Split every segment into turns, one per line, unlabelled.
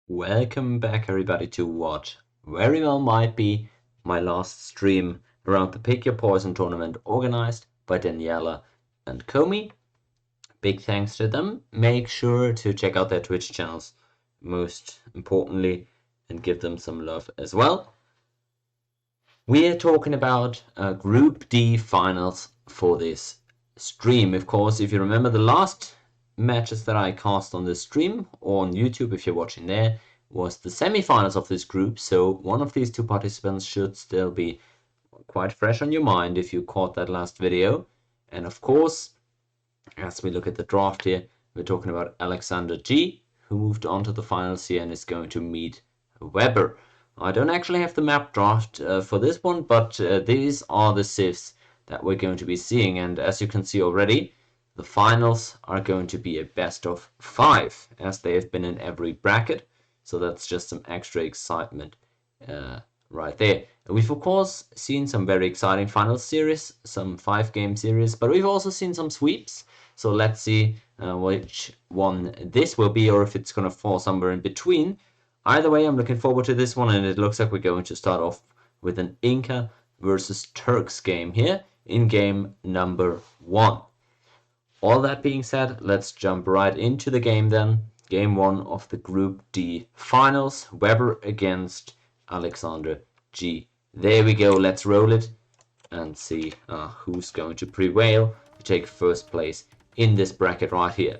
Welcome back everybody to what very well might be my last stream around the Pick Your Poison tournament organized by Daniela and Komi. Big thanks to them. Make sure to check out their Twitch channels, most importantly, and give them some love as well. We are talking about Group D finals for this stream. Of course, if you remember the last matches that I cast on this stream or on YouTube, if you're watching there, was the semi-finals of this group. So one of these two participants should still be quite fresh on your mind if you caught that last video. And of course, as we look at the draft here, we're talking about aleksanderG, who moved on to the finals here and is going to meet Weber. I don't actually have the map draft for this one, but these are the civs that we're going to be seeing. And as you can see already, the finals are going to be a best of 5, as they have been in every bracket. So that's just some extra excitement right there. We've of course seen some very exciting finals series, some 5-game series, but we've also seen some sweeps. So let's see which one this will be, or if it's going to fall somewhere in between. Either way, I'm looking forward to this one, and it looks like we're going to start off with an Inca versus Turks game here in game number 1. All that being said, let's jump right into the game then. Game 1 of the Group D finals, Weber against aleksanderG. There we go, let's roll it and see who's going to prevail to take first place in this bracket right here.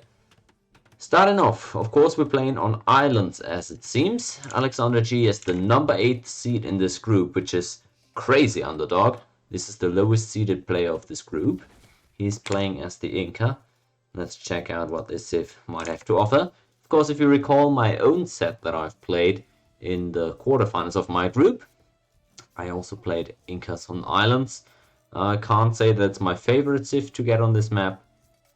Starting off, of course, we're playing on islands as it seems. aleksanderG is the number 8 seed in this group, which is crazy underdog. This is the lowest seeded player of this group. He's playing as the Inca. Let's check out what this civ might have to offer. Of course, if you recall my own set that I've played in the quarterfinals of my group, I also played Incas on islands. I can't say that's my favorite civ to get on this map.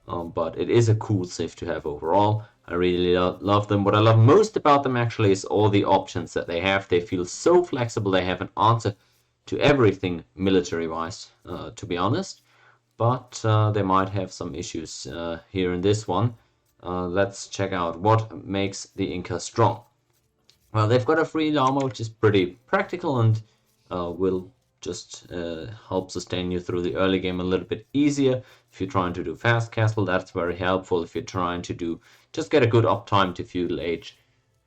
But it is a cool civ to have overall. I really love them. What I love most about them actually is all the options that they have. They feel so flexible. They have an answer to everything military-wise, to be honest. But they might have some issues here in this one. Let's check out what makes the Inca strong. Well, they've got a free llama, which is pretty practical and will just help sustain you through the early game a little bit easier. If you're trying to do fast castle, that's very helpful. If you're trying to do just get a good uptime to feudal age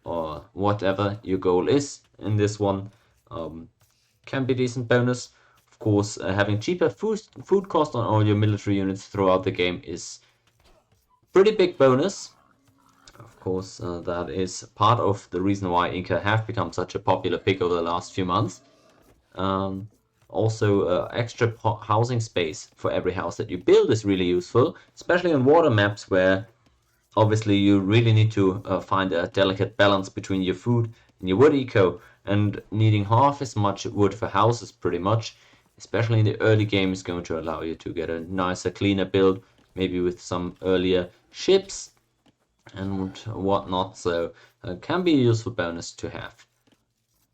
or whatever your goal is in this one, can be decent bonus. Of course, having cheaper food cost on all your military units throughout the game is pretty big bonus. Of course, that is part of the reason why Inca have become such a popular pick over the last few months. Also, extra housing space for every house that you build is really useful, especially on water maps where obviously you really need to find a delicate balance between your food and your wood eco, and needing half as much wood for houses pretty much, especially in the early game, is going to allow you to get a nicer, cleaner build, maybe with some earlier ships and whatnot, so it can be a useful bonus to have.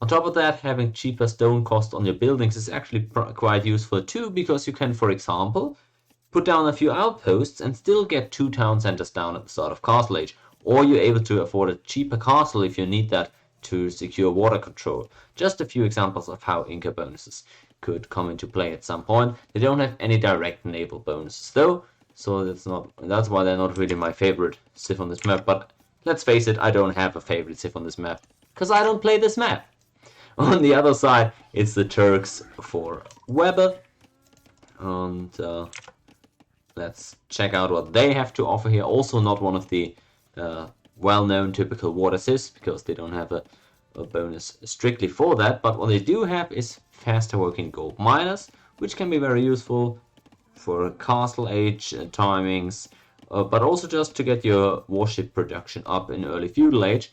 On top of that, having cheaper stone cost on your buildings is actually quite useful too, because you can, for example, put down a few outposts and still get 2 town centers down at the start of Castle Age, or you're able to afford a cheaper castle if you need that to secure water control. Just a few examples of how Inca bonuses could come into play at some point. They don't have any direct naval bonuses though, so that's why they're not really my favorite civ on this map. But let's face it, I don't have a favorite civ on this map, because I don't play this map. On the other side, it's the Turks for Weber. And let's check out what they have to offer here. Also not one of the well-known typical water civs, because they don't have a bonus strictly for that. But what they do have is faster working gold miners, which can be very useful for castle age timings, but also just to get your warship production up in early feudal age,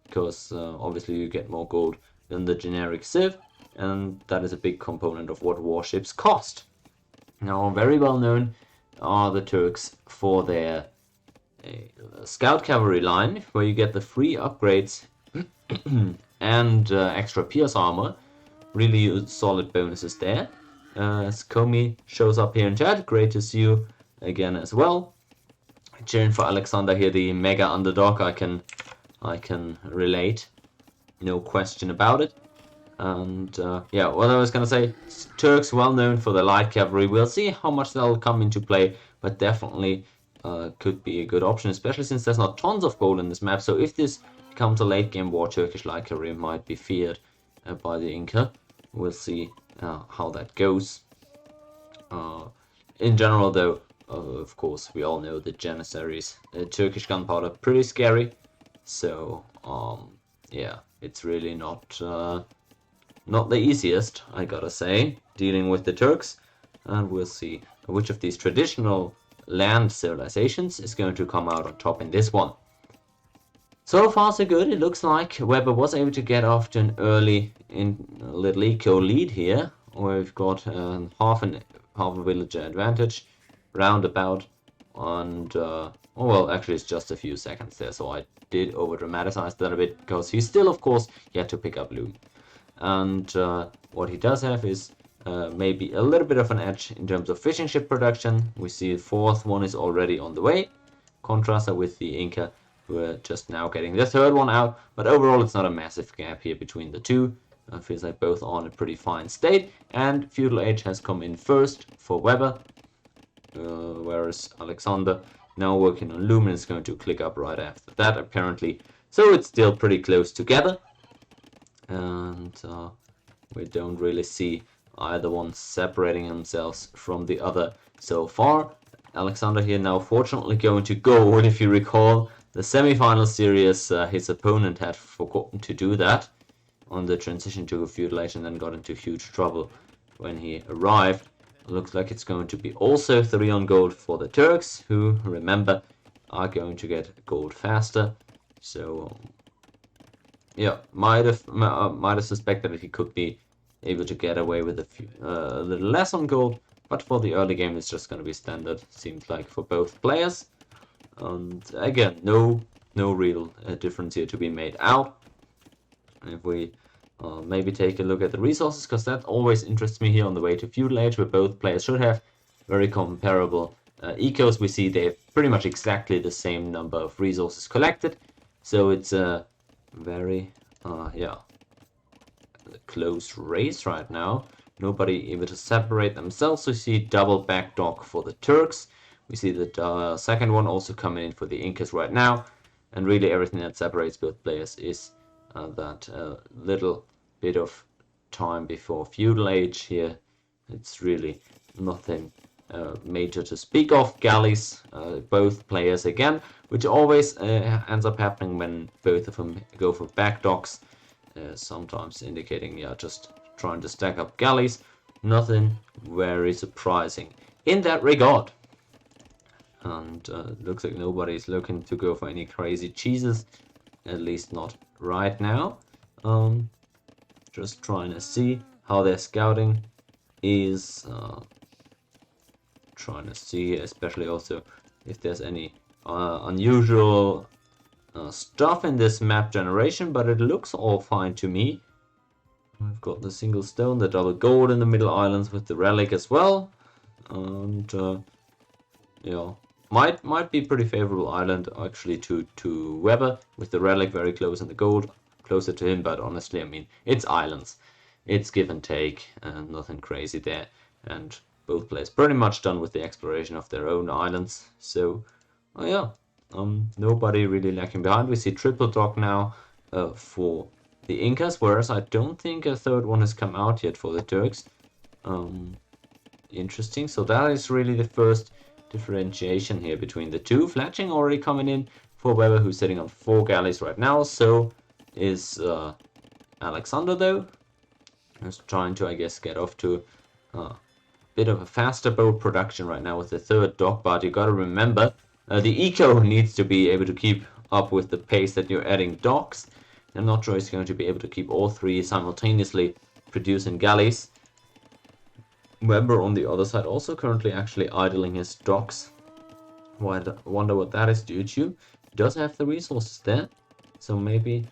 because obviously you get more gold than the generic civ, and that is a big component of what warships cost. Now, very well known are the Turks for their scout cavalry line, where you get the free upgrades and extra pierce armor. Really solid bonuses there. As Komi shows up here in chat, great to see you again as well. Cheering for Alexander here, the mega underdog. I can relate. no question about it. And yeah, what I was gonna say, Turks well known for the light cavalry. We'll see how much that'll come into play, but definitely could be a good option, especially since there's not tons of gold in this map. So if this becomes a late game war, Turkish light cavalry might be feared by the Inca. We'll see how that goes. In general, though, of course, we all know the Janissaries, Turkish gunpowder, pretty scary. So yeah, it's really not the easiest, I gotta say, dealing with the Turks. And we'll see which of these traditional land civilizations is going to come out on top in this one. So far so good. It looks like Weber was able to get off to an early little eco lead here. We've got half a villager advantage, roundabout, and oh well, actually it's just a few seconds there, so I did over dramatize that a bit, because he's still, of course, yet to pick up loot. And what he does have is maybe a little bit of an edge in terms of fishing ship production. We see the fourth one is already on the way. Contrasted with the Inca, who are just now getting the third one out. But overall, it's not a massive gap here between the two. Feels like both are in a pretty fine state. And Feudal Age has come in first for Weber, whereas Alexander, now working on Lumen, is going to click up right after that, apparently. So it's still pretty close together. And we don't really see either one separating themselves from the other so far. Alexander here now fortunately going to gold. If you recall the semi-final series, his opponent had forgotten to do that on the transition to a feudal age and then got into huge trouble when he arrived. Looks like it's going to be also 3 on gold for the Turks, who, remember, are going to get gold faster. So yeah, might have suspected that he could be able to get away with a little less on gold, but for the early game it's just going to be standard, seems like, for both players. And again, no real difference here to be made out. If we maybe take a look at the resources, because that always interests me here on the way to feudal age, where both players should have very comparable ecos. We see they have pretty much exactly the same number of resources collected, so it's a very yeah, close race right now. Nobody able to separate themselves. We see double back dock for the Turks. We see the second one also coming in for the Incas right now, and really everything that separates both players is that little bit of time before feudal age here. It's really nothing major to speak of. Galleys, both players again, which always ends up happening when both of them go for back docks, sometimes indicating, yeah, just trying to stack up galleys. Nothing very surprising in that regard. And looks like nobody's looking to go for any crazy cheeses, at least not right now. Just trying to see how their scouting is. Trying to see, especially also if there's any unusual stuff in this map generation, but it looks all fine to me. I've got the single stone, the double gold in the middle islands with the relic as well, and yeah, might be pretty favorable island actually to Weber, with the relic very close and the gold closer to him. But honestly, I mean, it's islands, it's give and take, and nothing crazy there, and both players pretty much done with the exploration of their own islands. So yeah, nobody really lacking behind. We see triple dock now for the Incas, whereas I don't think a third one has come out yet for the Turks. Interesting. So that is really the first differentiation here between the two. Fletching already coming in for Weber, who's sitting on 4 galleys right now. So is Alexander, though, who's trying to, I guess, get off to a bit of a faster boat production right now with the third dock. But you got to remember, the eco needs to be able to keep up with the pace that you're adding docks. I'm not sure he's going to be able to keep all 3 simultaneously producing galleys. Weber on the other side also currently actually idling his docks. Wonder what that is due to. He does have the resources there, so maybe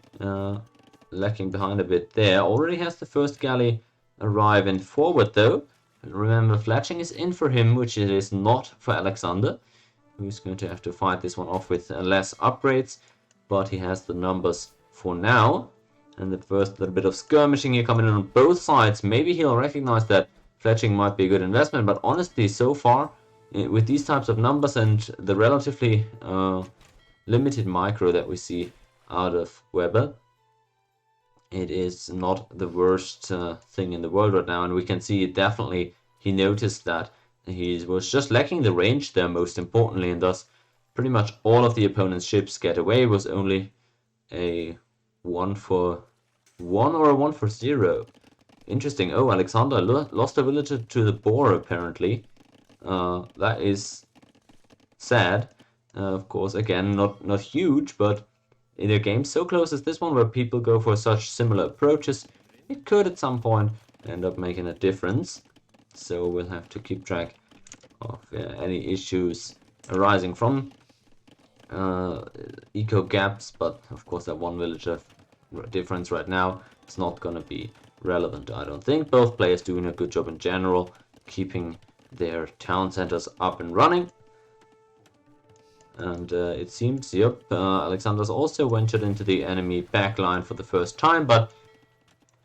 lacking behind a bit there. Already has the first galley arriving forward though. Remember, fletching is in for him, which it is not for Alexander, who's going to have to fight this one off with less upgrades, but he has the numbers for now. And the first little bit of skirmishing here coming in on both sides. Maybe he'll recognize that fletching might be a good investment, but honestly, so far, with these types of numbers and the relatively limited micro that we see out of Weber, it is not the worst thing in the world right now, and we can see definitely he noticed that he was just lacking the range there, most importantly, and thus pretty much all of the opponent's ships get away. It was only a 1 for 1 or a 1 for 0. Interesting. Oh, Alexander lost a villager to the boar, apparently. That is sad. Of course, again, not huge, but in a game so close as this one, where people go for such similar approaches, it could at some point end up making a difference. So we'll have to keep track of any issues arising from eco gaps, but of course that one villager difference right now is not going to be relevant, I don't think. Both players doing a good job in general, keeping their town centers up and running. And it seems, yep, Alexander's also ventured into the enemy backline for the first time, but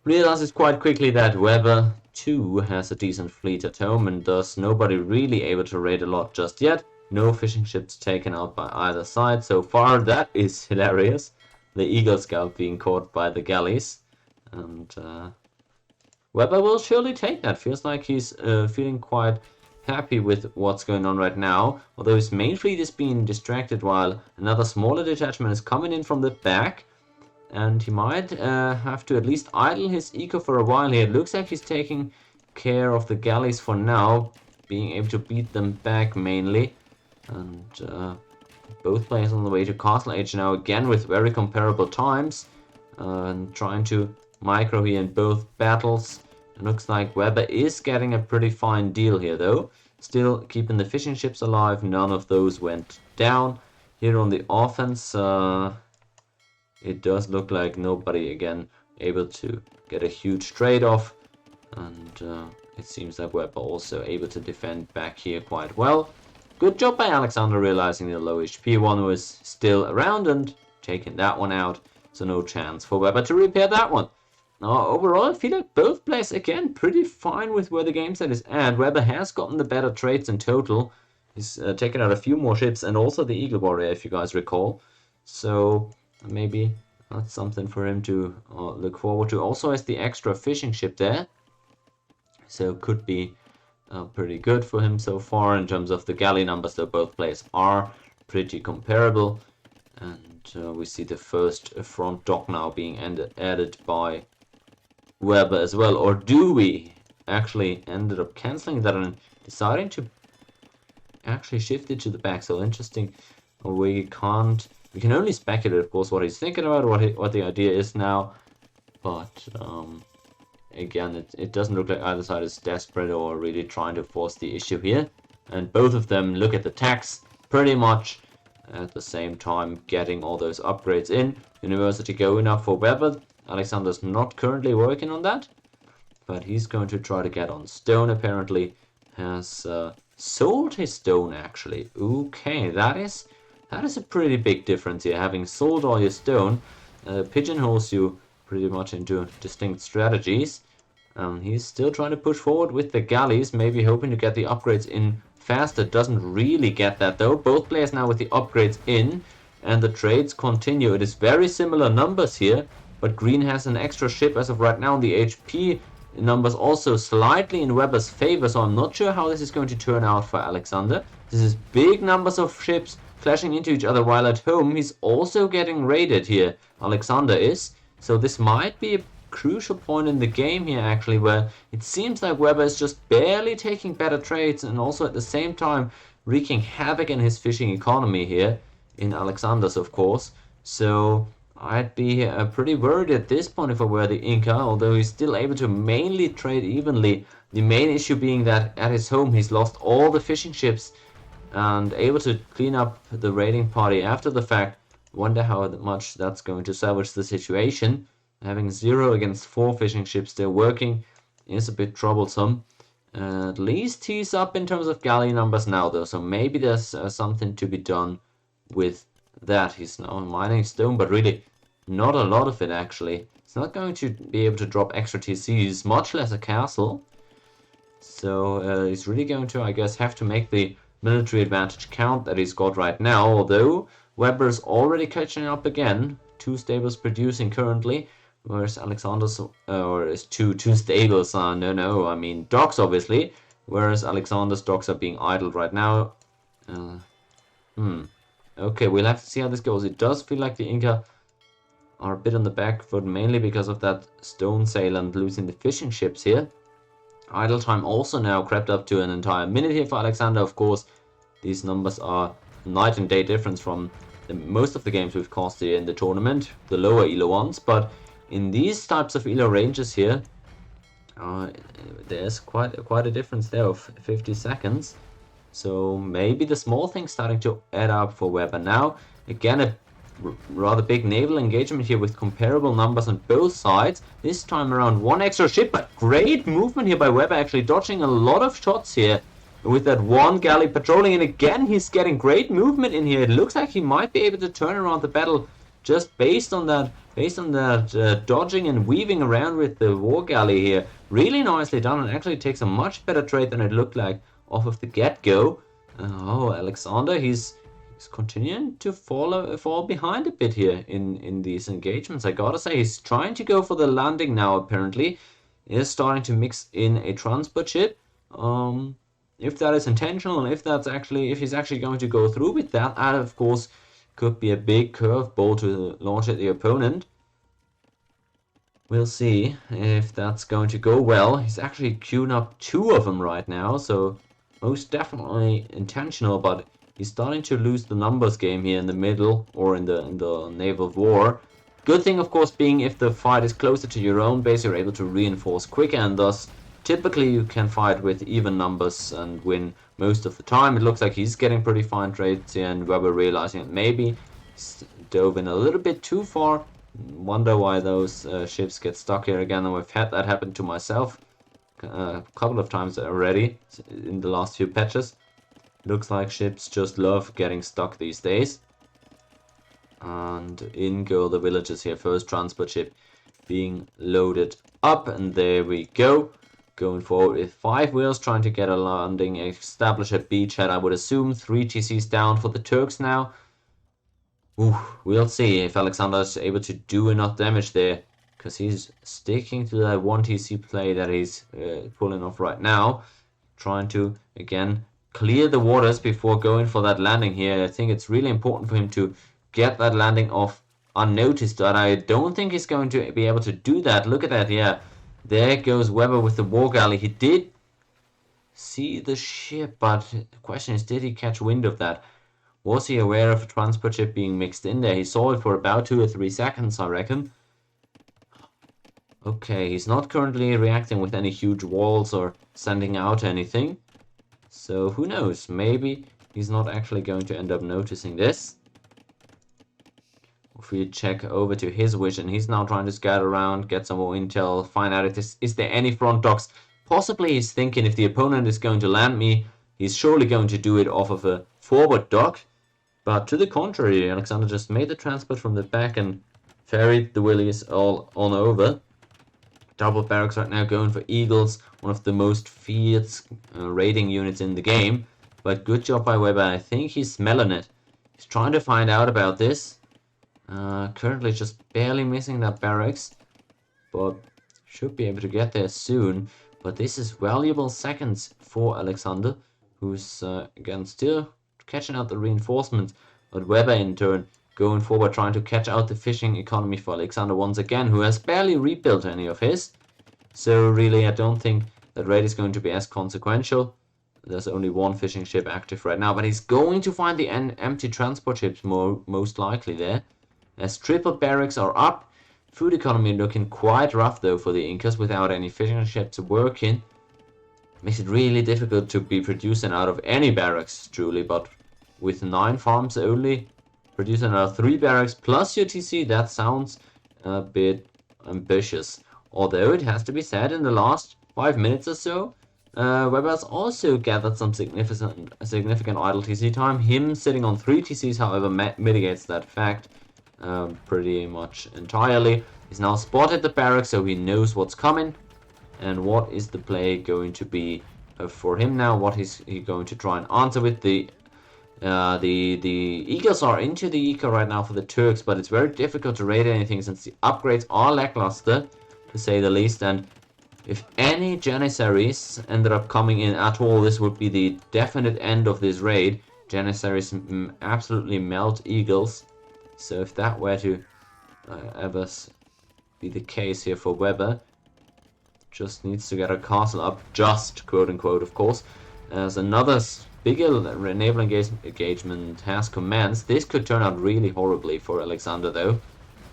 realizes quite quickly that Weber too has a decent fleet at home, and thus nobody really able to raid a lot just yet. No fishing ships taken out by either side so far. That is hilarious. The Eagle Scout being caught by the galleys. And Weber will surely take that. Feels like he's feeling quite happy with what's going on right now. Although his main fleet is being distracted while another smaller detachment is coming in from the back. And he might have to at least idle his eco for a while here. It looks like he's taking care of the galleys for now, being able to beat them back mainly. And both players on the way to Castle Age now, again with very comparable times. And trying to micro here in both battles. It looks like Weber is getting a pretty fine deal here though. Still keeping the fishing ships alive, none of those went down. Here on the offense, it does look like nobody again able to get a trade trade-off, and it seems that Weber also able to defend back here quite well. Good job by Alexander realizing the low HP one was still around and taking that one out, so no chance for Weber to repair that one. Now overall I feel like both players again pretty fine with where the game set is at. Weber has gotten the better trades in total. He's taken out a few more ships and also the Eagle Warrior, if you guys recall. So maybe that's something for him to look forward to. Also has the extra fishing ship there, so could be pretty good for him so far in terms of the galley numbers, though both players are pretty comparable. And we see the first front dock now being added by Weber as well. Or do we actually ended up cancelling that and deciding to actually shift it to the back? So interesting. We can only speculate, of course, what he's thinking about, what the idea is now. But again, it doesn't look like either side is desperate or really trying to force the issue here. And both of them look at the tax pretty much at the same time, getting all those upgrades in. University going up for Weber. Alexander's not currently working on that, but he's going to try to get on stone, apparently. Has sold his stone, actually. Okay, that is a pretty big difference here. Having sold all your stone pigeonholes you pretty much into distinct strategies. He's still trying to push forward with the galleys, maybe hoping to get the upgrades in faster. Doesn't really get that though. Both players now with the upgrades in, and the trades continue. It is very similar numbers here, but Green has an extra ship as of right now. The HP numbers also slightly in Weber's favor, so I'm not sure how this is going to turn out for Alexander. This is big numbers of ships clashing into each other, while at home he's also getting raided here. Alexander is. So this might be a crucial point in the game here, actually, where it seems like Weber is just barely taking better trades and also at the same time wreaking havoc in his fishing economy here, in Alexander's, of course. So I'd be pretty worried at this point if I were the Inca, although he's still able to mainly trade evenly. The main issue being that at his home he's lost all the fishing ships and able to clean up the raiding party after the fact. Wonder how much that's going to salvage the situation. Having 0 against 4 fishing ships still working is a bit troublesome. At least he's up in terms of galley numbers now though, so maybe there's something to be done with that. He's now mining stone, but really not a lot of it actually. It's He's not going to be able to drop extra TCs, much less a castle. So he's really going to, I guess, have to make the military advantage count that he's got right now. Although Weber's already catching up again. 2 stables producing currently. Whereas Alexander's, or is two stables, no, I mean docks obviously. Whereas Alexander's docks are being idled right now. Okay, we'll have to see how this goes. It does feel like the Inca are a bit on the back foot, mainly because of that stone sail and losing the fishing ships here. Idle time also now crept up to an entire minute here for Alexander. Of course, these numbers are night and day difference from most of the games we've cast here in the tournament, the lower elo ones, but in these types of elo ranges here, there's quite a difference there of 50 seconds. So maybe the small thing's starting to add up for Weber now. Again, a rather big naval engagement here with comparable numbers on both sides. This time around 1 extra ship, but great movement here by Weber, actually dodging a lot of shots here with that 1 galley patrolling. And again, he's getting great movement in here. It looks like he might be able to turn around the battle just based on that dodging and weaving around with the war galley here. Really nicely done, and actually takes a much better trade than it looked like off of the get-go. Oh, Alexander, he's continuing to fall behind a bit here in these engagements. I gotta say, he's trying to go for the landing now, apparently. He's starting to mix in a transport ship. If that is intentional, and if he's actually going to go through with that, that of course could be a big curveball to launch at the opponent. We'll see if that's going to go well. He's actually queuing up 2 of them right now, so most definitely intentional, but he's starting to lose the numbers game here in the middle, or in the naval war. Good thing, of course, being if the fight is closer to your own base, you're able to reinforce quicker, and thus typically you can fight with even numbers and win most of the time. It looks like he's getting pretty fine trades here, and Weber realizing that maybe he's dove in a little bit too far. Wonder why those ships get stuck here again, and I've had that happen to myself a couple of times already in the last few patches. Looks like ships just love getting stuck these days. And in go the villagers here. First transport ship being loaded up, and there we go. Going forward with 5 wheels, trying to get a landing, establish a beachhead, I would assume. 3 TCs down for the Turks now. Ooh, we'll see if Alexander is able to do enough damage there, because he's sticking to that 1 TC play that he's pulling off right now. Trying to, again, clear the waters before going for that landing here. I think it's really important for him to get that landing off unnoticed, but I don't think he's going to be able to do that. Look at that, yeah. There goes Weber with the war galley. He did see the ship, but the question is, did he catch wind of that? Was he aware of a transport ship being mixed in there? He saw it for about 2 or 3 seconds, I reckon. Okay, he's not currently reacting with any huge walls or sending out anything. So who knows, maybe he's not actually going to end up noticing this. If we check over to his vision, he's now trying to scout around, get some more intel, find out if is there any front docks. Possibly he's thinking if the opponent is going to land me, he's surely going to do it off of a forward dock. But to the contrary, Alexander just made the transport from the back and ferried the willies all on over. Double barracks right now going for Eagles, one of the most fierce raiding units in the game. But good job by Weber. I think he's smelling it. He's trying to find out about this. Currently just barely missing that barracks, but should be able to get there soon. But this is valuable seconds for Alexander, who's again still catching out the reinforcements. But Weber in turn going forward, trying to catch out the fishing economy for Alexander once again, who has barely rebuilt any of his. So really, I don't think that raid is going to be as consequential. There's only 1 fishing ship active right now, but he's going to find the empty transport ships most likely there. As triple barracks are up. Food economy looking quite rough though for the Incas without any fishing ships working. Makes it really difficult to be producing out of any barracks truly, but with 9 farms only, producing out of 3 barracks plus your TC, that sounds a bit ambitious. Although it has to be said, in the last 5 minutes or so, Weber's also gathered some significant idle TC time. Him sitting on 3 TCs, however, mitigates that fact pretty much entirely. He's now spotted the barracks, so he knows what's coming. And what is the play going to be for him now? What is he going to try and answer with? The Eagles are into the eco right now for the Turks, but it's very difficult to raid anything since the upgrades are lackluster, to say the least. And if any Janissaries ended up coming in at all, this would be the definite end of this raid. Janissaries absolutely melt Eagles. So if that were to ever be the case here for Weber, just needs to get a castle up, just quote unquote, of course, as another bigger naval engagement has commenced. This could turn out really horribly for Alexander, though.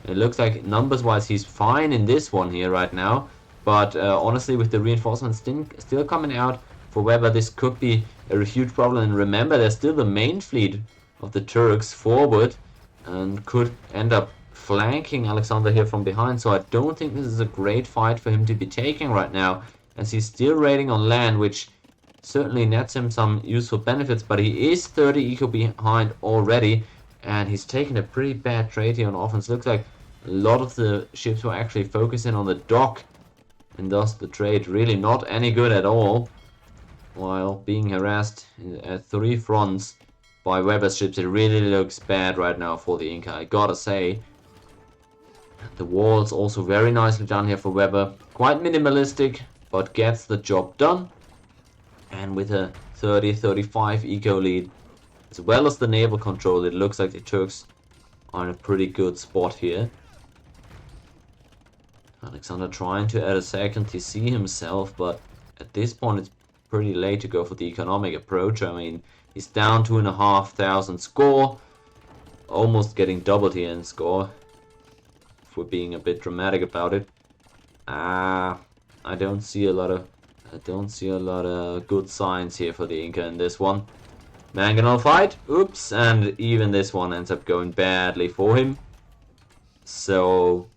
It looks like numbers-wise he's fine in this one here right now, but honestly, with the reinforcements still coming out for Weber, this could be a huge problem. And remember, there's still the main fleet of the Turks forward, and could end up flanking Alexander here from behind. So I don't think this is a great fight for him to be taking right now, as he's still raiding on land, which certainly nets him some useful benefits, but he is 30 eco behind already, and he's taken a pretty bad trade here on offense. Looks like a lot of the ships were actually focusing on the dock, and thus the trade really not any good at all, while being harassed at 3 fronts by Weber's ships. It really looks bad right now for the Inca, I gotta say. The walls also very nicely done here for Weber. Quite minimalistic, but gets the job done. And with a 30-35 eco lead, as well as the naval control, it looks like the Turks are in a pretty good spot here. Alexander trying to add a second TC himself, but at this point it's pretty late to go for the economic approach. I mean, he's down 2,500 score, almost getting doubled here in score, if we're being a bit dramatic about it. I don't see a lot of good signs here for the Inca in this one. Mangonel fight, oops, and even this one ends up going badly for him. So,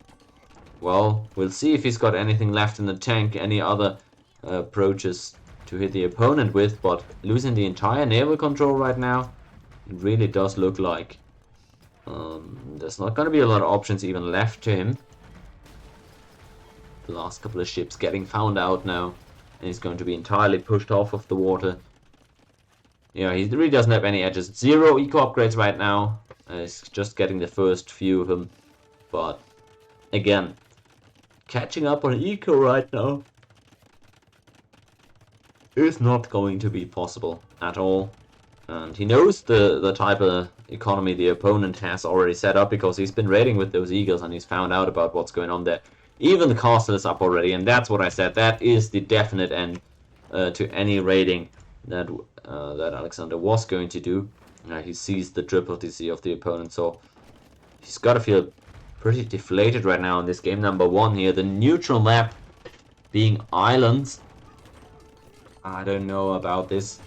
well, we'll see if he's got anything left in the tank, any other approaches to hit the opponent with, but losing the entire naval control right now, it really does look like there's not going to be a lot of options even left to him. The last couple of ships getting found out now, and he's going to be entirely pushed off of the water. Yeah, he really doesn't have any edges. 0 eco upgrades right now. He's just getting the first few of them, but again, catching up on eco right now is not going to be possible at all. And he knows the type of economy the opponent has already set up, because he's been raiding with those eagles and he's found out about what's going on there. Even the castle is up already, and that's what I said. That is the definite end to any raiding that Alexander was going to do. He sees the triple TC of the opponent, so he's got to feel pretty deflated right now in this game number 1 here. The neutral map being islands. I don't know about this.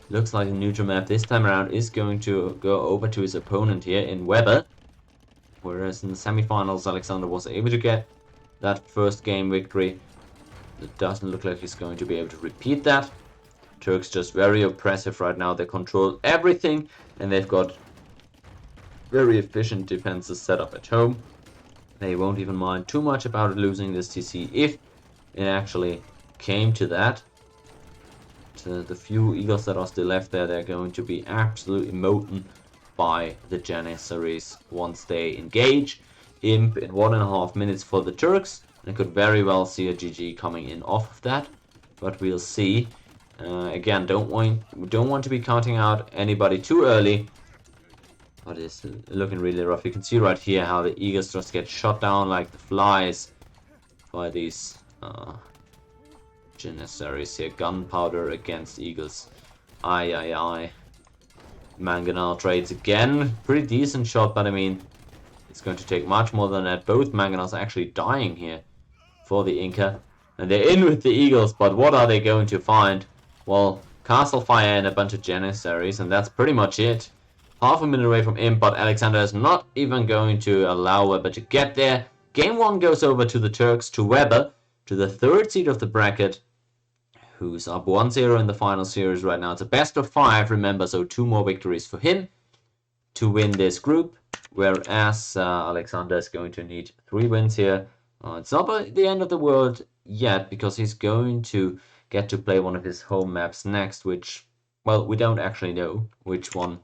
Looks like the neutral map this time around is going to go over to his opponent here in Weber. Whereas in the semifinals, Alexander was able to get that first game victory. It doesn't look like he's going to be able to repeat that. Turks just very oppressive right now. They control everything, and they've got very efficient defenses set up at home. They won't even mind too much about losing this TC if it actually came to that. The few eagles that are still left there, they're going to be absolutely molten by the Janissaries once they engage. Imp in 1.5 minutes for the Turks. I could very well see a GG coming in off of that, but we'll see. Again, don't want to be counting out anybody too early, but it's looking really rough. You can see right here how the eagles just get shot down like the flies by these Janissaries here. Gunpowder against eagles. Aye. Mangonel trades again. Pretty decent shot, but I mean, it's going to take much more than that. Both Mangonels are actually dying here for the Inca. And they're in with the eagles, but what are they going to find? Well, castle fire and a bunch of Janissaries, and that's pretty much it. Half a minute away from Imp, but Alexander is not even going to allow Weber to get there. Game 1 goes over to the Turks, to Weber, to the 3rd seed of the bracket, who's up 1-0 in the final series right now. It's a best of 5, remember, so 2 more victories for him. to win this group, whereas Alexander is going to need 3 wins here. It's not the end of the world yet, because he's going to get to play one of his home maps next, which, well, we don't actually know which one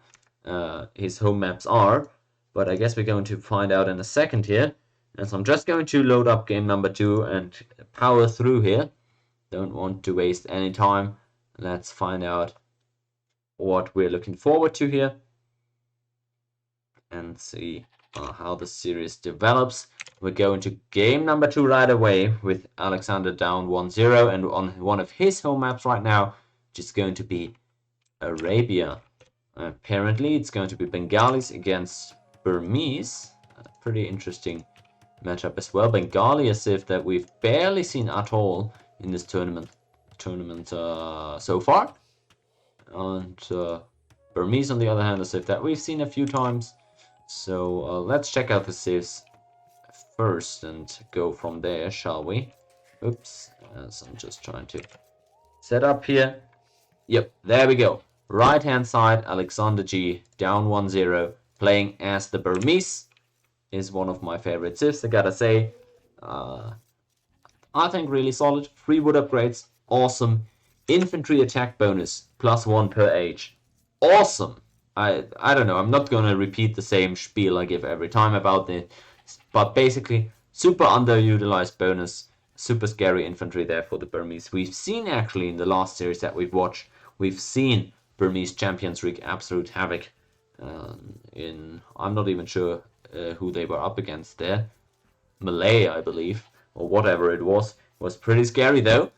his home maps are, but I guess we're going to find out in a second here. And so I'm just going to load up game number 2 and power through here. Don't want to waste any time. Let's find out what we're looking forward to here and see how the series develops. We're going to game number 2 right away with Alexander down 1-0, and on one of his home maps right now, which is going to be Arabia. Apparently it's going to be Bengalis against Burmese. Pretty interesting matchup as well. Bengali, a civ that we've barely seen at all in this tournament so far, and Burmese on the other hand, a civ that we've seen a few times. So let's check out the civs first and go from there, shall we? Oops, as I'm just trying to set up here. Yep, there we go. Right hand side, aleksanderG down 1-0, playing as the Burmese. Is one of my favorite civs, I gotta say. I think really solid. 3 wood upgrades, awesome. Infantry attack bonus, +1 per age. Awesome! I don't know, I'm not gonna repeat the same spiel I give every time about it, but basically, super underutilized bonus, super scary infantry there for the Burmese. We've seen actually in the last series that we've watched, we've seen Burmese champions wreak absolute havoc. I'm not even sure who they were up against there. Malay, I believe, or whatever it was. It was pretty scary though.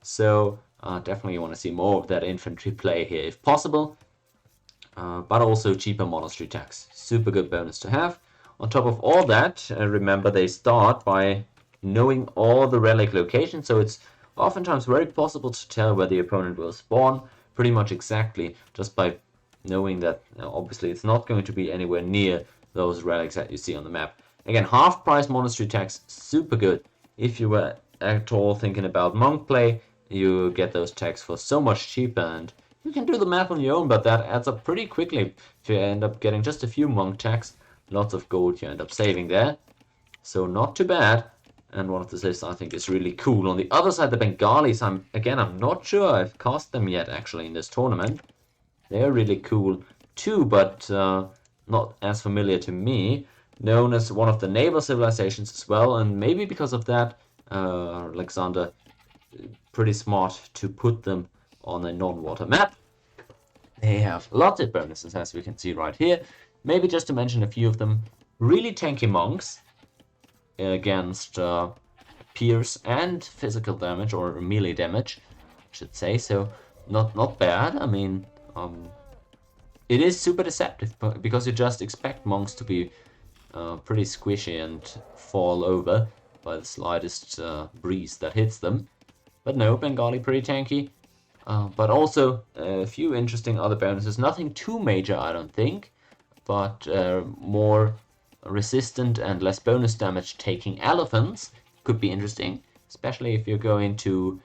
So definitely want to see more of that infantry play here if possible. But also cheaper monastery tax. Super good bonus to have. On top of all that, remember they start by knowing all the relic locations, so it's oftentimes very possible to tell where the opponent will spawn pretty much exactly just by knowing that obviously it's not going to be anywhere near those relics that you see on the map. Again, half price monastery tax, super good. If you were at all thinking about monk play, you get those tax for so much cheaper, and you can do the math on your own, but that adds up pretty quickly. If you end up getting just a few monk tax, lots of gold you end up saving there. So not too bad. And one of the lists I think is really cool. On the other side, the Bengalis, I'm not sure I've cast them yet actually in this tournament. They're really cool too, but not as familiar to me. Known as one of the naval civilizations as well, and maybe because of that, Alexander, pretty smart to put them on a non-water map. They have lots of bonuses, as we can see right here. Maybe just to mention a few of them. Really tanky monks against pierce and physical damage, or melee damage, I should say. So not bad. I mean, it is super deceptive because you just expect monks to be pretty squishy and fall over by the slightest breeze that hits them. But no, Bengali pretty tanky. But also a few interesting other bonuses. Nothing too major, I don't think, but more resistant and less bonus damage taking elephants could be interesting, especially if you're going to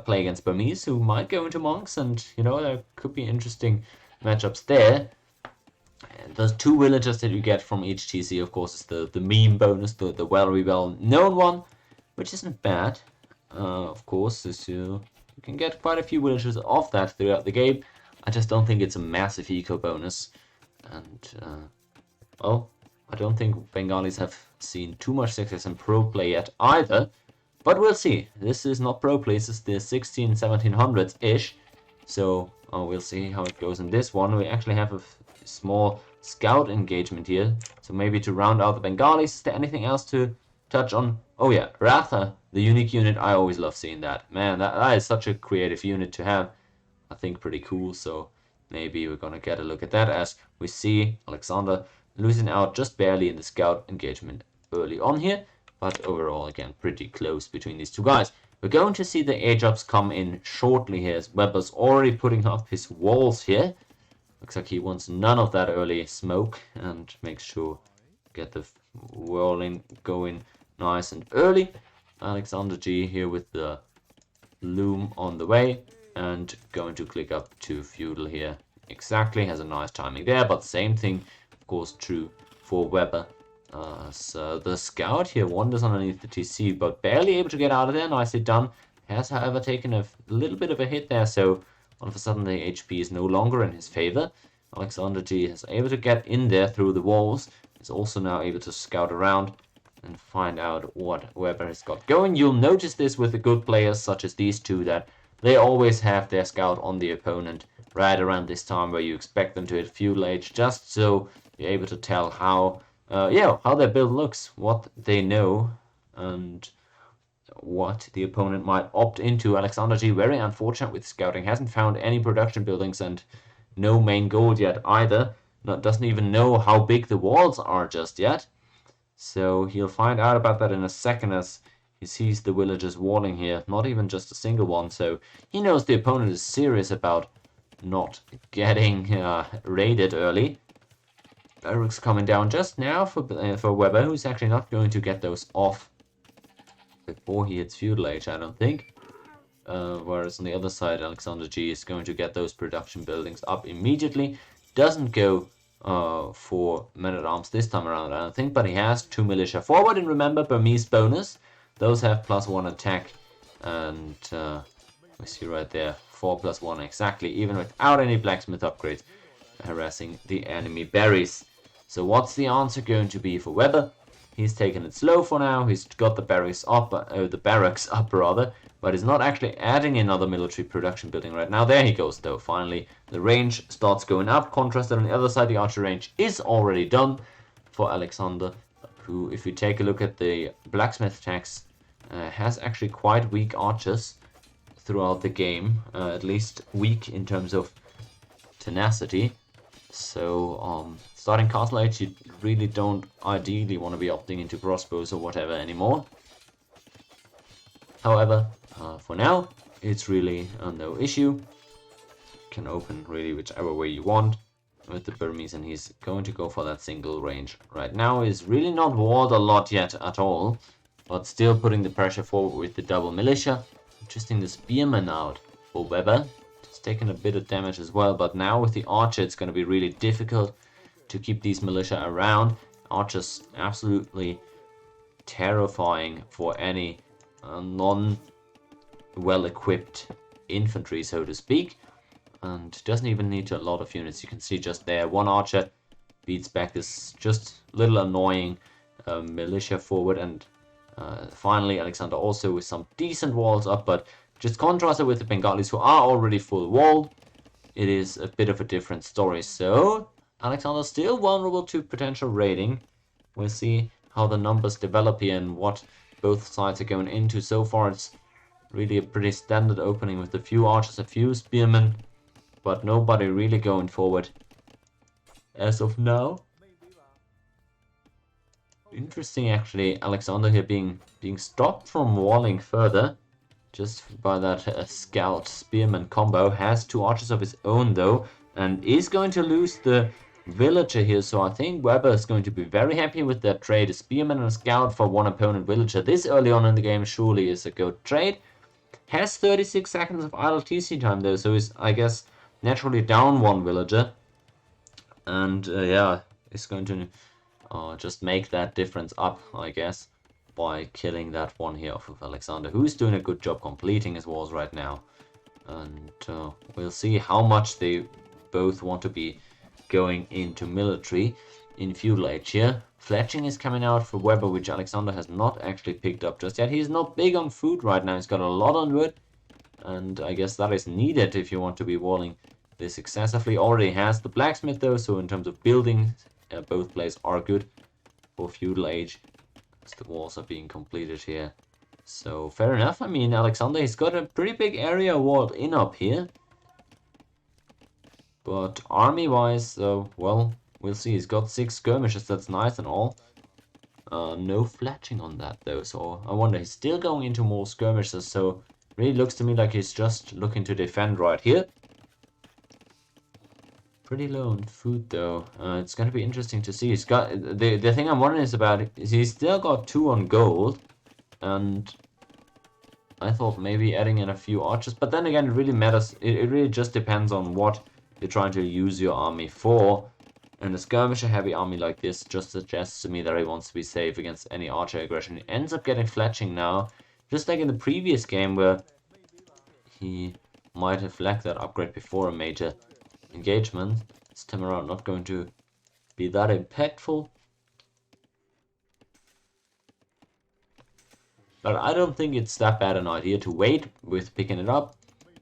play against Burmese, who might go into monks, and you know, there could be interesting matchups there. And those 2 villagers that you get from each TC, of course, is the meme bonus, the very well known one, which isn't bad. Of course, as you can get quite a few villagers off that throughout the game. I just don't think it's a massive eco bonus, and well, I don't think Bengalis have seen too much success in pro play yet either, but we'll see. This is not pro play, this is the 1700s-ish, so we'll see how it goes in this one. We actually have a small scout engagement here, so maybe to round out the Bengalis. Is there anything else to touch on? Oh yeah, Ratha, the unique unit. I always love seeing that. Man, that is such a creative unit to have. I think pretty cool, so maybe we're gonna get a look at that as we see Alexander losing out just barely in the scout engagement early on here, but overall again pretty close between these two guys. We're going to see the A-jobs come in shortly here, as Weber's already putting up his walls here. Looks like he wants none of that early smoke and makes sure get the whirling going nice and early. aleksanderG here with the loom on the way and going to click up to feudal here. Exactly, has a nice timing there, but same thing of course, true for Weber. So the scout here wanders underneath the TC, but barely able to get out of there. Nicely done. Has, however, taken a little bit of a hit there, so all of a sudden the HP is no longer in his favor. aleksanderG is able to get in there through the walls. He's also now able to scout around and find out what Weber has got going. You'll notice this with the good players such as these two, that they always have their scout on the opponent right around this time where you expect them to hit feudal age, just so you're able to tell how their build looks, what they know, and what the opponent might opt into. aleksanderG, very unfortunate with scouting, hasn't found any production buildings and no main gold yet either. Doesn't even know how big the walls are just yet. So he'll find out about that in a second as he sees the villagers walling here, not even just a single one. So he knows the opponent is serious about not getting raided early. Barracks coming down just now for Weber, who's actually not going to get those off before he hits feudal age, I don't think. Whereas on the other side, aleksanderG is going to get those production buildings up immediately. Doesn't go for men-at-arms this time around, I don't think, but he has 2 militia forward, and remember, Burmese bonus. Those have +1 attack, and we see right there, 4+1 exactly, even without any blacksmith upgrades, harassing the enemy berries. So what's the answer going to be for Weber? He's taken it slow for now. He's got the barracks up, but he's not actually adding another military production building right now. There he goes, though. Finally, the range starts going up. Contrasted on the other side, the archer range is already done for Alexander, who, if you take a look at the blacksmith attacks, has actually quite weak archers throughout the game, at least weak in terms of tenacity. So starting castle age, you really don't ideally want to be opting into crossbows or whatever anymore. However, for now, it's really no issue. You can open really whichever way you want with the Burmese, and he's going to go for that single range. Right now is really not walled a lot yet at all, but still putting the pressure forward with the double militia. Interesting, the spearman out for Weber. Taken a bit of damage as well, but now with the archer it's going to be really difficult to keep these militia around. Archers absolutely terrifying for any non-well-equipped infantry, so to speak, and doesn't even need a lot of units. You can see just there, one archer beats back this just little annoying militia forward, and finally Alexander also with some decent walls up, but just contrasted with the Bengalis, who are already full walled, it is a bit of a different story. So Alexander still vulnerable to potential raiding. We'll see how the numbers develop here and what both sides are going into. So far it's really a pretty standard opening with a few archers, a few spearmen, but nobody really going forward as of now. Interesting actually, Alexander here being stopped from walling further just by that scout spearman combo. Has 2 archers of his own though, and is going to lose the villager here. So I think Weber is going to be very happy with that trade. A spearman and a scout for one opponent villager this early on in the game surely is a good trade. Has 36 seconds of idle TC time though, so is, I guess, naturally down 1 villager, and yeah, is going to just make that difference up, I guess, by killing that one here off of Alexander, who's doing a good job completing his walls right now. And we'll see how much they both want to be going into military in feudal age here. Fletching is coming out for Weber, which Alexander has not actually picked up just yet. He's not big on food right now. He's got a lot on wood, and I guess that is needed if you want to be walling this excessively. Already has the blacksmith though, so in terms of building, both players are good for feudal age as the walls are being completed here. So fair enough. I mean, Alexander, he's got a pretty big area walled in up here, but army wise, well, we'll see. He's got 6 skirmishes, that's nice and all. No fletching on that though, so I wonder, he's still going into more skirmishes, so really looks to me like he's just looking to defend right here. Pretty low on food though. It's going to be interesting to see. He's got the thing I'm wondering is he's still got 2 on gold, and I thought maybe adding in a few archers, but then again, it really matters. It really just depends on what you're trying to use your army for. And a skirmisher heavy army like this just suggests to me that he wants to be safe against any archer aggression. He ends up getting fletching now, just like in the previous game where he might have lacked that upgrade before a major engagement. This time around not going to be that impactful. But I don't think it's that bad an idea to wait with picking it up,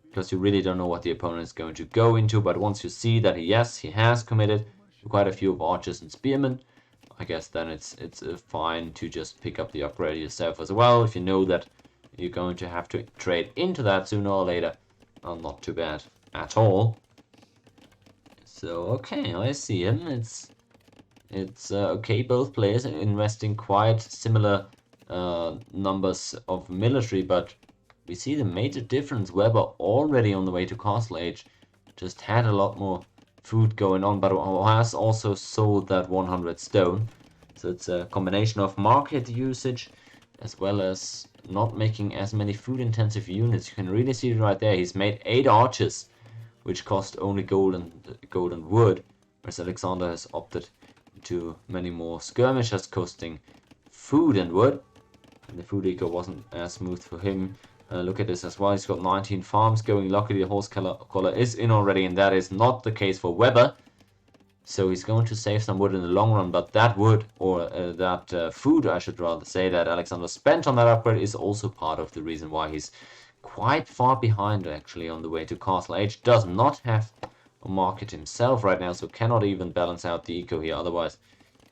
because you really don't know what the opponent is going to go into. But once you see that he has committed to quite a few of archers and spearmen, I guess then it's fine to just pick up the upgrade yourself as well. If you know that you're going to have to trade into that sooner or later, not too bad at all. So okay, I see him. It's okay. Both players are investing quite similar numbers of military, but we see the major difference. Weber already on the way to Castle Age, just had a lot more food going on, but has also sold that 100 stone. So it's a combination of market usage as well as not making as many food intensive units. You can really see it right there. He's made 8 archers, which cost only gold and wood, whereas Alexander has opted to many more skirmishers costing food and wood. And the food eco wasn't as smooth for him. Look at this as well. He's got 19 farms going. Luckily, the horse collar is in already, and that is not the case for Weber. So he's going to save some wood in the long run. But that wood, or that food, I should rather say, that Alexander spent on that upgrade is also part of the reason why he's quite far behind, actually, on the way to Castle Age. Does not have a market himself right now, so cannot even balance out the eco here. Otherwise,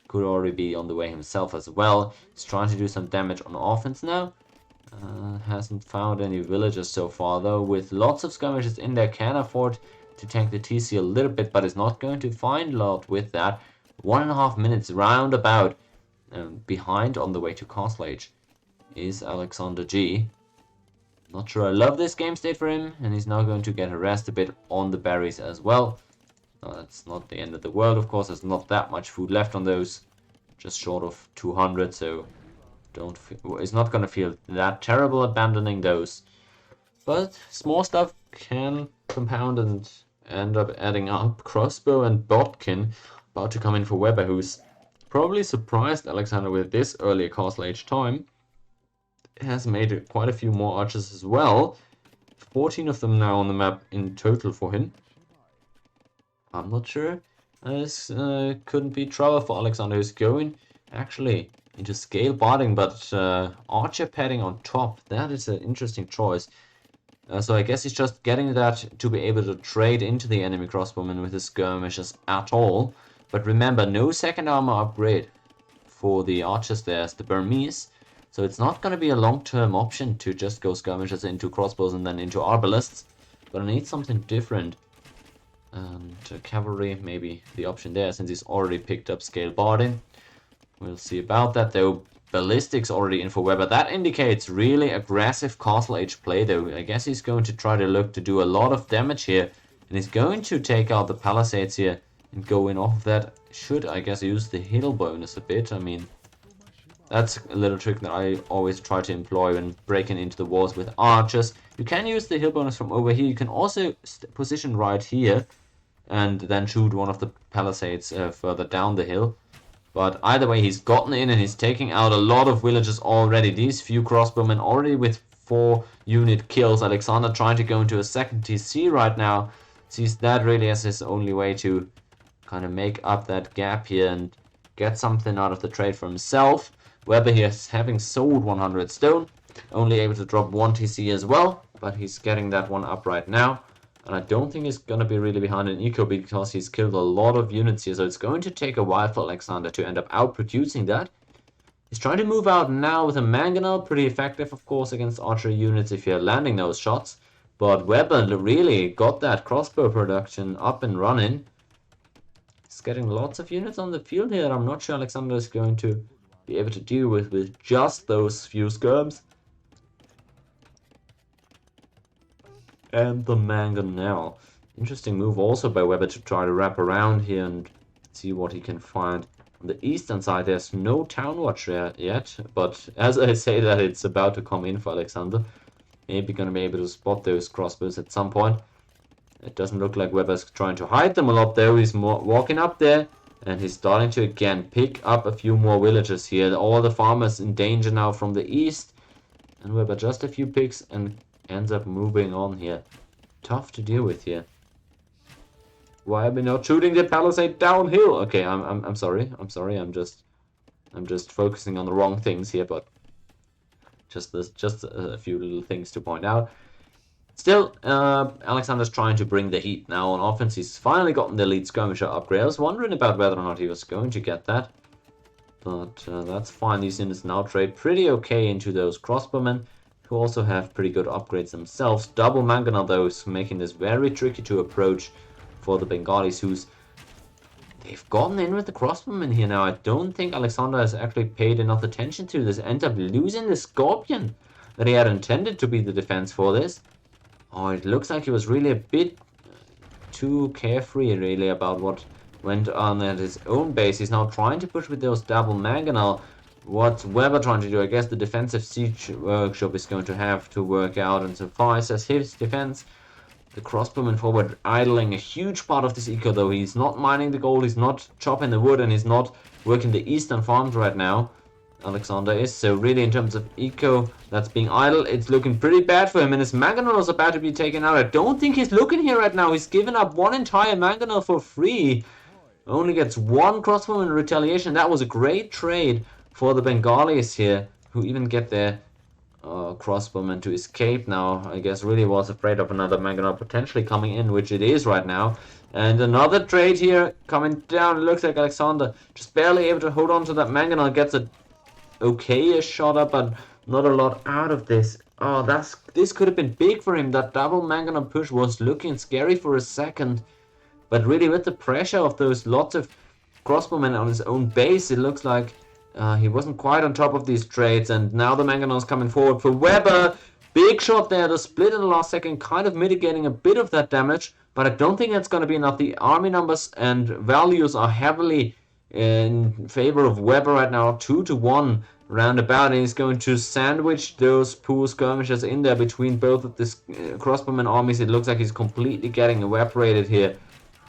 could already be on the way himself as well. He's trying to do some damage on offense now. Hasn't found any villagers so far, though. With lots of skirmishes in there, can afford to tank the TC a little bit, but is not going to find a lot with that. 1.5 minutes roundabout behind on the way to Castle Age is aleksanderG. Not sure I love this game state for him, and he's now going to get harassed a bit on the berries as well. That's not the end of the world, of course. There's not that much food left on those, just short of 200, so it's not going to feel that terrible abandoning those. But small stuff can compound and end up adding up. Crossbow and Botkin about to come in for Weber, who's probably surprised Alexander with this early Castle Age time. Has made quite a few more archers as well. 14 of them now on the map in total for him. I'm not sure. This couldn't be trouble for Alexander, who's going actually into scale barding, but archer padding on top. That is an interesting choice. So I guess he's just getting that to be able to trade into the enemy crossbowmen with his skirmishers at all. But remember, no second armor upgrade for the archers there as the Burmese. So it's not going to be a long-term option to just go skirmishers into crossbows and then into arbalists. But I need something different. And cavalry, maybe the option there, since he's already picked up scale barding. We'll see about that, though. Ballistics already in for Weber. That indicates really aggressive Castle Age play, though. I guess he's going to try to look to do a lot of damage here. And he's going to take out the palisades here and go in off of that. Should, I guess, use the hill bonus a bit. I mean, that's a little trick that I always try to employ when breaking into the walls with archers. You can use the hill bonus from over here. You can also position right here and then shoot one of the palisades further down the hill. But either way, he's gotten in and he's taking out a lot of villagers already. These few crossbowmen already with 4 unit kills. Alexander trying to go into a second TC right now. Sees that really as his only way to kind of make up that gap here and get something out of the trade for himself. Weber here is having sold 100 stone. Only able to drop 1 TC as well. But he's getting that one up right now. And I don't think he's going to be really behind in eco because he's killed a lot of units here. So it's going to take a while for Alexander to end up outproducing that. He's trying to move out now with a mangonel. Pretty effective, of course, against archery units if you're landing those shots. But Weber really got that crossbow production up and running. He's getting lots of units on the field here. I'm not sure Alexander is going to be able to deal with just those few skirms. And the mangonel. Interesting move also by Weber to try to wrap around here and see what he can find. On the eastern side, there's no town watch there yet, but as I say that, it's about to come in for Alexander. Maybe going to be able to spot those crossbows at some point. It doesn't look like Weber's trying to hide them a lot, though. He's walking up there, And he's starting to again pick up a few more villagers here. All the farmers in danger now from the east. And Weber just a few picks and ends up moving on here. Tough to deal with here. Why are we not shooting the palisade downhill? Okay, I'm sorry. I'm sorry. I'm just focusing on the wrong things here, but just a few little things to point out. Still, Alexander's trying to bring the heat now on offense. He's finally gotten the elite skirmisher upgrade. I was wondering about whether or not he was going to get that, but that's fine. These units now trade pretty okay into those crossbowmen, who also have pretty good upgrades themselves. Double mangonel, those making this very tricky to approach for the Bengalis, they've gotten in with the crossbowmen here now. I don't think Alexander has actually paid enough attention to this. End up losing the Scorpion that he had intended to be the defense for this. Oh, it looks like he was really a bit too carefree, really, about what went on at his own base. He's now trying to push with those double mangonel. What's Weber trying to do? I guess the defensive siege workshop is going to have to work out and suffice as his defense. The crossbowman forward idling a huge part of this eco, though. He's not mining the gold, he's not chopping the wood, and he's not working the eastern farms right now. Alexander is. So really, in terms of eco that's being idle, it's looking pretty bad for him, and his mangonel is about to be taken out. I don't think he's looking here right now. He's given up one entire mangonel for free. Only gets one crossbowman in retaliation. That was a great trade for the Bengalis here, who even get their crossbowman to escape now. I guess really was afraid of another mangonel potentially coming in, which it is right now. And another trade here coming down. It looks like Alexander just barely able to hold on to that mangonel. Gets a okay-ish shot up, but not a lot out of this. Oh, this could have been big for him. That double mangonel push was looking scary for a second, but really with the pressure of those lots of crossbowmen on his own base, it looks like he wasn't quite on top of these trades. And now the mangonel's coming forward for Weber. Big shot there, the split in the last second, kind of mitigating a bit of that damage, but I don't think that's going to be enough. The army numbers and values are heavily in favor of Weber right now, 2-1 roundabout, and he's going to sandwich those poor skirmishers in there between both of the crossbowman armies. It looks like he's completely getting evaporated here.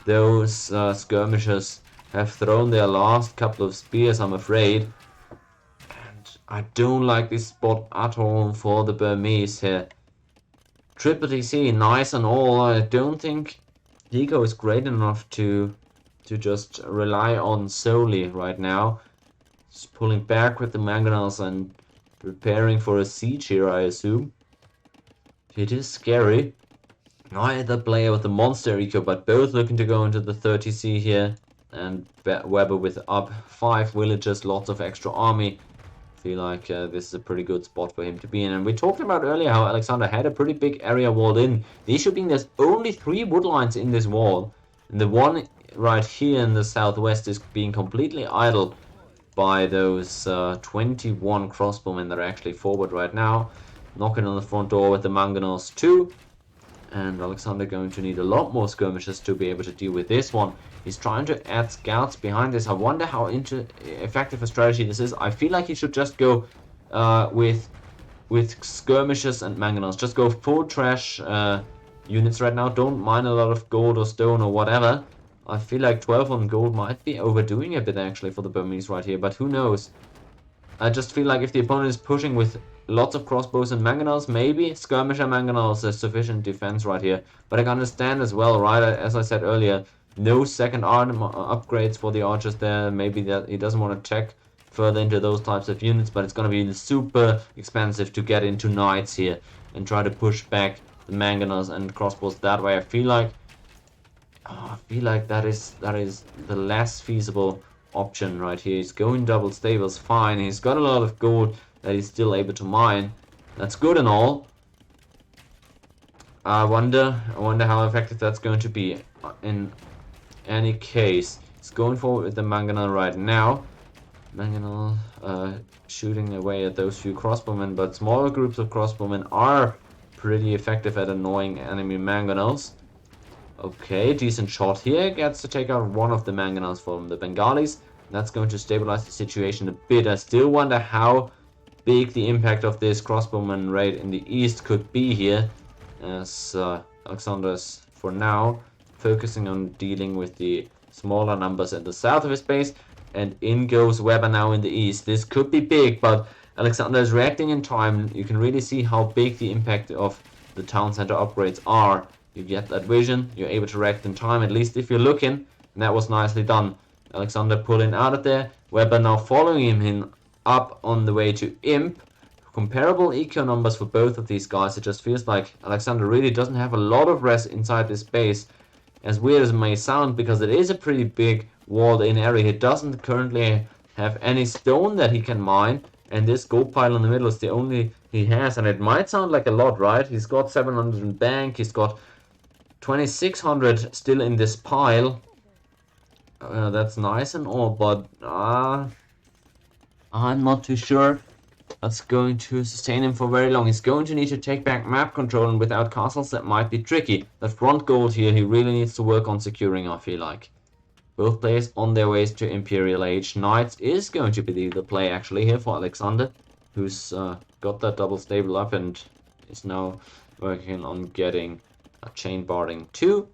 Those skirmishers have thrown their last couple of spears, I'm afraid. And I don't like this spot at all for the Burmese here. Triple TC, nice and all. I don't think Digo is great enough to just rely on solely right now. Just pulling back with the mangonels and preparing for a siege here, I assume. It is scary. Neither player with the monster eco, but both looking to go into the 30C here. And Weber with up 5 villagers, lots of extra army. Feel like this is a pretty good spot for him to be in. And we talked about earlier how Alexander had a pretty big area walled in. The issue being there's only 3 wood lines in this wall. And the one right here in the southwest is being completely idled by those 21 crossbowmen that are actually forward right now. Knocking on the front door with the mangonels too. And Alexander going to need a lot more skirmishers to be able to deal with this one. He's trying to add scouts behind this. I wonder how effective a strategy this is. I feel like he should just go with skirmishers and mangonels. Just go full trash units right now. Don't mine a lot of gold or stone or whatever. I feel like 12 on gold might be overdoing a bit actually for the Burmese right here, but who knows. I just feel like if the opponent is pushing with lots of crossbows and mangonels, maybe skirmisher mangonels is sufficient defense right here. But I can understand as well, right, as I said earlier, no second upgrades for the archers there. Maybe that he doesn't want to check further into those types of units, but it's going to be super expensive to get into knights here and try to push back the mangonels and crossbows that way. I feel like that is the less feasible option right here. He's going double stables, fine. He's got a lot of gold that he's still able to mine. That's good and all. I wonder how effective that's going to be. In any case, he's going forward with the mangonel right now. Mangonel shooting away at those few crossbowmen, but smaller groups of crossbowmen are pretty effective at annoying enemy mangonels. Okay, decent shot here. Gets to take out one of the mangonels from the Bengalis. That's going to stabilize the situation a bit. I still wonder how big the impact of this crossbowman raid in the east could be here, as Alexander's for now focusing on dealing with the smaller numbers in the south of his base. And in goes Weber now in the east. This could be big, but Alexander is reacting in time. You can really see how big the impact of the town center upgrades are. You get that vision, you're able to react in time, at least if you're looking. And that was nicely done. Alexander pulling out of there. Weber now following him in, up on the way to Imp. Comparable eco numbers for both of these guys. It just feels like Alexander really doesn't have a lot of rest inside this base. As weird as it may sound, because it is a pretty big walled in area. He doesn't currently have any stone that he can mine. And this gold pile in the middle is the only he has. And it might sound like a lot, right? He's got 700 in bank. He's got 2600 still in this pile. That's nice and all, but I'm not too sure that's going to sustain him for very long. He's going to need to take back map control, and without castles that might be tricky. The front gold here he really needs to work on securing, I feel like. Both players on their ways to Imperial Age. Knights is going to be the play actually here for Alexander, who's got that double stable up and is now working on getting a chain barding too.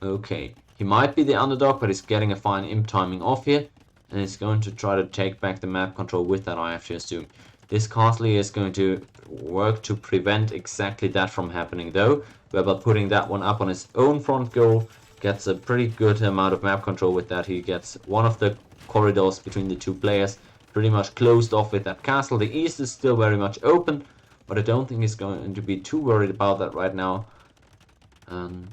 Okay, he might be the underdog, but he's getting a fine imp timing off here. And he's going to try to take back the map control with that, I have to assume. This castle is going to work to prevent exactly that from happening though. Weber putting that one up on his own front goal. Gets a pretty good amount of map control with that. He gets one of the corridors between the two players pretty much closed off with that castle. The east is still very much open, but I don't think he's going to be too worried about that right now. And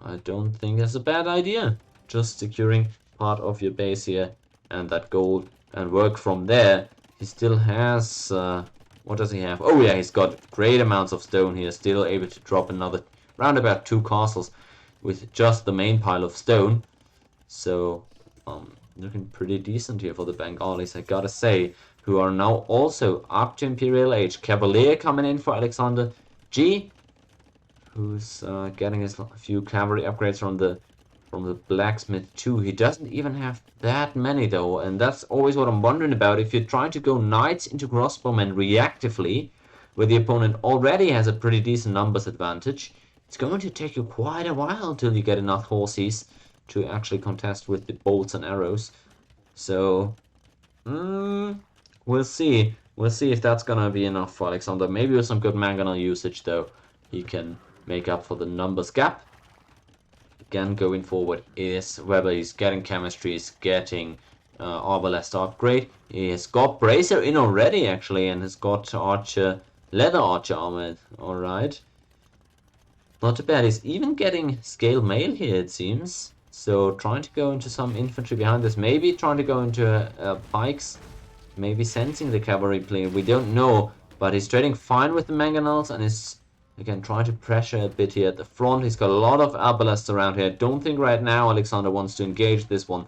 I don't think that's a bad idea. Just securing part of your base here and that gold and work from there. He still has what does he have? Oh yeah, he's got great amounts of stone here, still able to drop another round about 2 castles with just the main pile of stone. So looking pretty decent here for the Bengalis, I gotta say, who are now also up to Imperial Age. Cavalier coming in for Alexander G, who's getting his few cavalry upgrades from the blacksmith too. He doesn't even have that many though, and that's always what I'm wondering about. If you're trying to go knights into crossbowmen reactively, where the opponent already has a pretty decent numbers advantage, it's going to take you quite a while until you get enough horses to actually contest with the bolts and arrows. So we'll see. We'll see if that's gonna be enough for Alexander. Maybe with some good mangonel usage though, he can make up for the numbers gap. Again, going forward is Weber. He's getting chemistry, he's getting arbalest upgrade. He has got bracer in already actually, and has got archer, leather archer armor. Alright. Not too bad. He's even getting scale mail here, it seems. So trying to go into some infantry behind this. Maybe trying to go into pikes. Maybe sensing the cavalry play. We don't know. But he's trading fine with the mangonels and is again trying to pressure a bit here at the front. He's got a lot of arbalests around here. Don't think right now Alexander wants to engage this one.